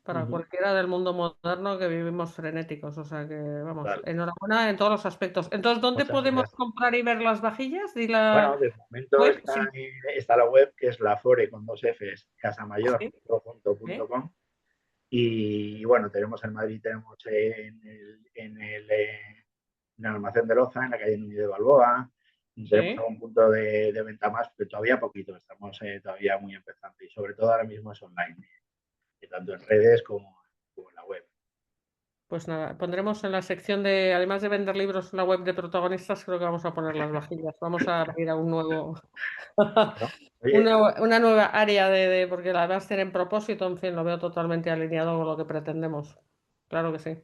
para Ujú, cualquiera del mundo moderno que vivimos frenéticos. O sea que, vamos, total. enhorabuena en todos los aspectos. Entonces, ¿dónde Muchas podemos gracias. comprar y ver las vajillas? Di la Bueno, de momento web. está, Sí, está la web que es lafore con 2 Fs, casamayor, sí, todo junto, sí, .com. Y bueno, tenemos en Madrid, tenemos en el almacén de Loza, en la calle Núñez de Balboa. Tenemos sí. algún punto de venta más, pero todavía poquito, estamos todavía muy empezando. Y sobre todo ahora mismo es online, tanto en redes como en la web. Pues nada, pondremos en la sección de, además de vender libros en la web de protagonistas, creo que vamos a poner las vajillas. Vamos a abrir a un nuevo, Bueno, oye, una nueva área porque además tienen propósito, en fin, lo veo totalmente alineado con lo que pretendemos. Claro que sí.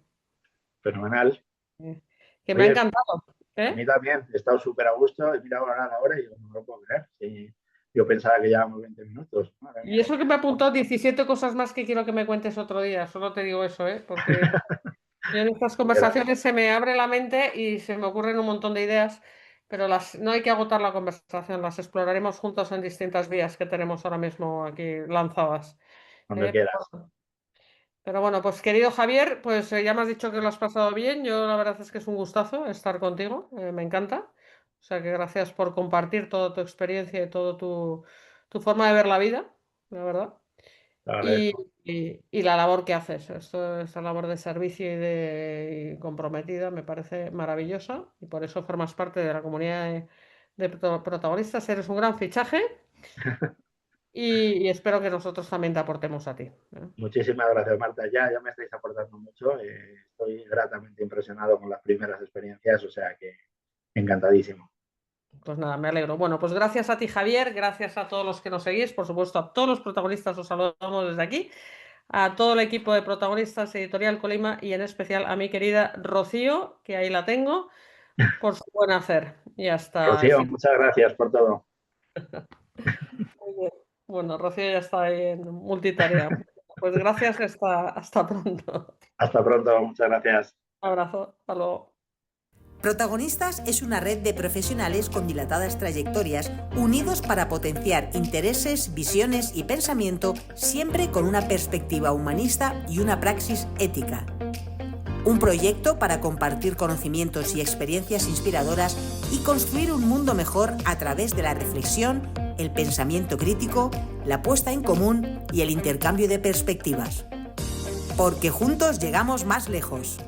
fenomenal. Eh, Que me ha Oye, encantado. a ¿Eh? mí también he estado súper a gusto. He mirado ahora la hora y digo, no me lo puedo creer. Sí, yo pensaba que llevábamos 20 minutos. Madre Y mía. eso que me ha apuntado 17 cosas más que quiero que me cuentes otro día. Solo te digo eso, ¿eh? Porque yo en estas conversaciones se me abre la mente y se me ocurren un montón de ideas, pero no hay que agotar la conversación, las exploraremos juntos en distintas vías que tenemos ahora mismo aquí lanzadas. Cuando ¿Eh? quieras. Pero bueno, pues querido Javier, pues ya me has dicho que lo has pasado bien. Yo la verdad es que es un gustazo estar contigo, me encanta. O sea que gracias por compartir toda tu experiencia y toda tu forma de ver la vida, la verdad. Te Y, agradezco. y la labor que haces, esta labor de servicio y comprometida me parece maravillosa y por eso formas parte de la comunidad de protagonistas. Eres un gran fichaje y espero que nosotros también te aportemos a ti. ¿Eh? Muchísimas gracias, Marta. Ya me estáis aportando mucho. Estoy gratamente impresionado con las primeras experiencias, o sea que encantadísimo. Pues nada, me alegro. Bueno, pues gracias a ti, Javier, gracias a todos los que nos seguís, por supuesto a todos los protagonistas os saludamos desde aquí, a todo el equipo de protagonistas Editorial Colima y en especial a mi querida Rocío, que ahí la tengo, por su buen hacer. Y hasta el Rocío, siguiente. muchas gracias por todo. Muy bien. Bueno, Rocío ya está ahí en multitarea. Pues gracias, hasta pronto. Hasta pronto, muchas gracias. Un abrazo, hasta luego. Protagonistas es una red de profesionales con dilatadas trayectorias, unidos para potenciar intereses, visiones y pensamiento, siempre con una perspectiva humanista y una praxis ética. Un proyecto para compartir conocimientos y experiencias inspiradoras y construir un mundo mejor a través de la reflexión, el pensamiento crítico, la puesta en común y el intercambio de perspectivas. Porque juntos llegamos más lejos.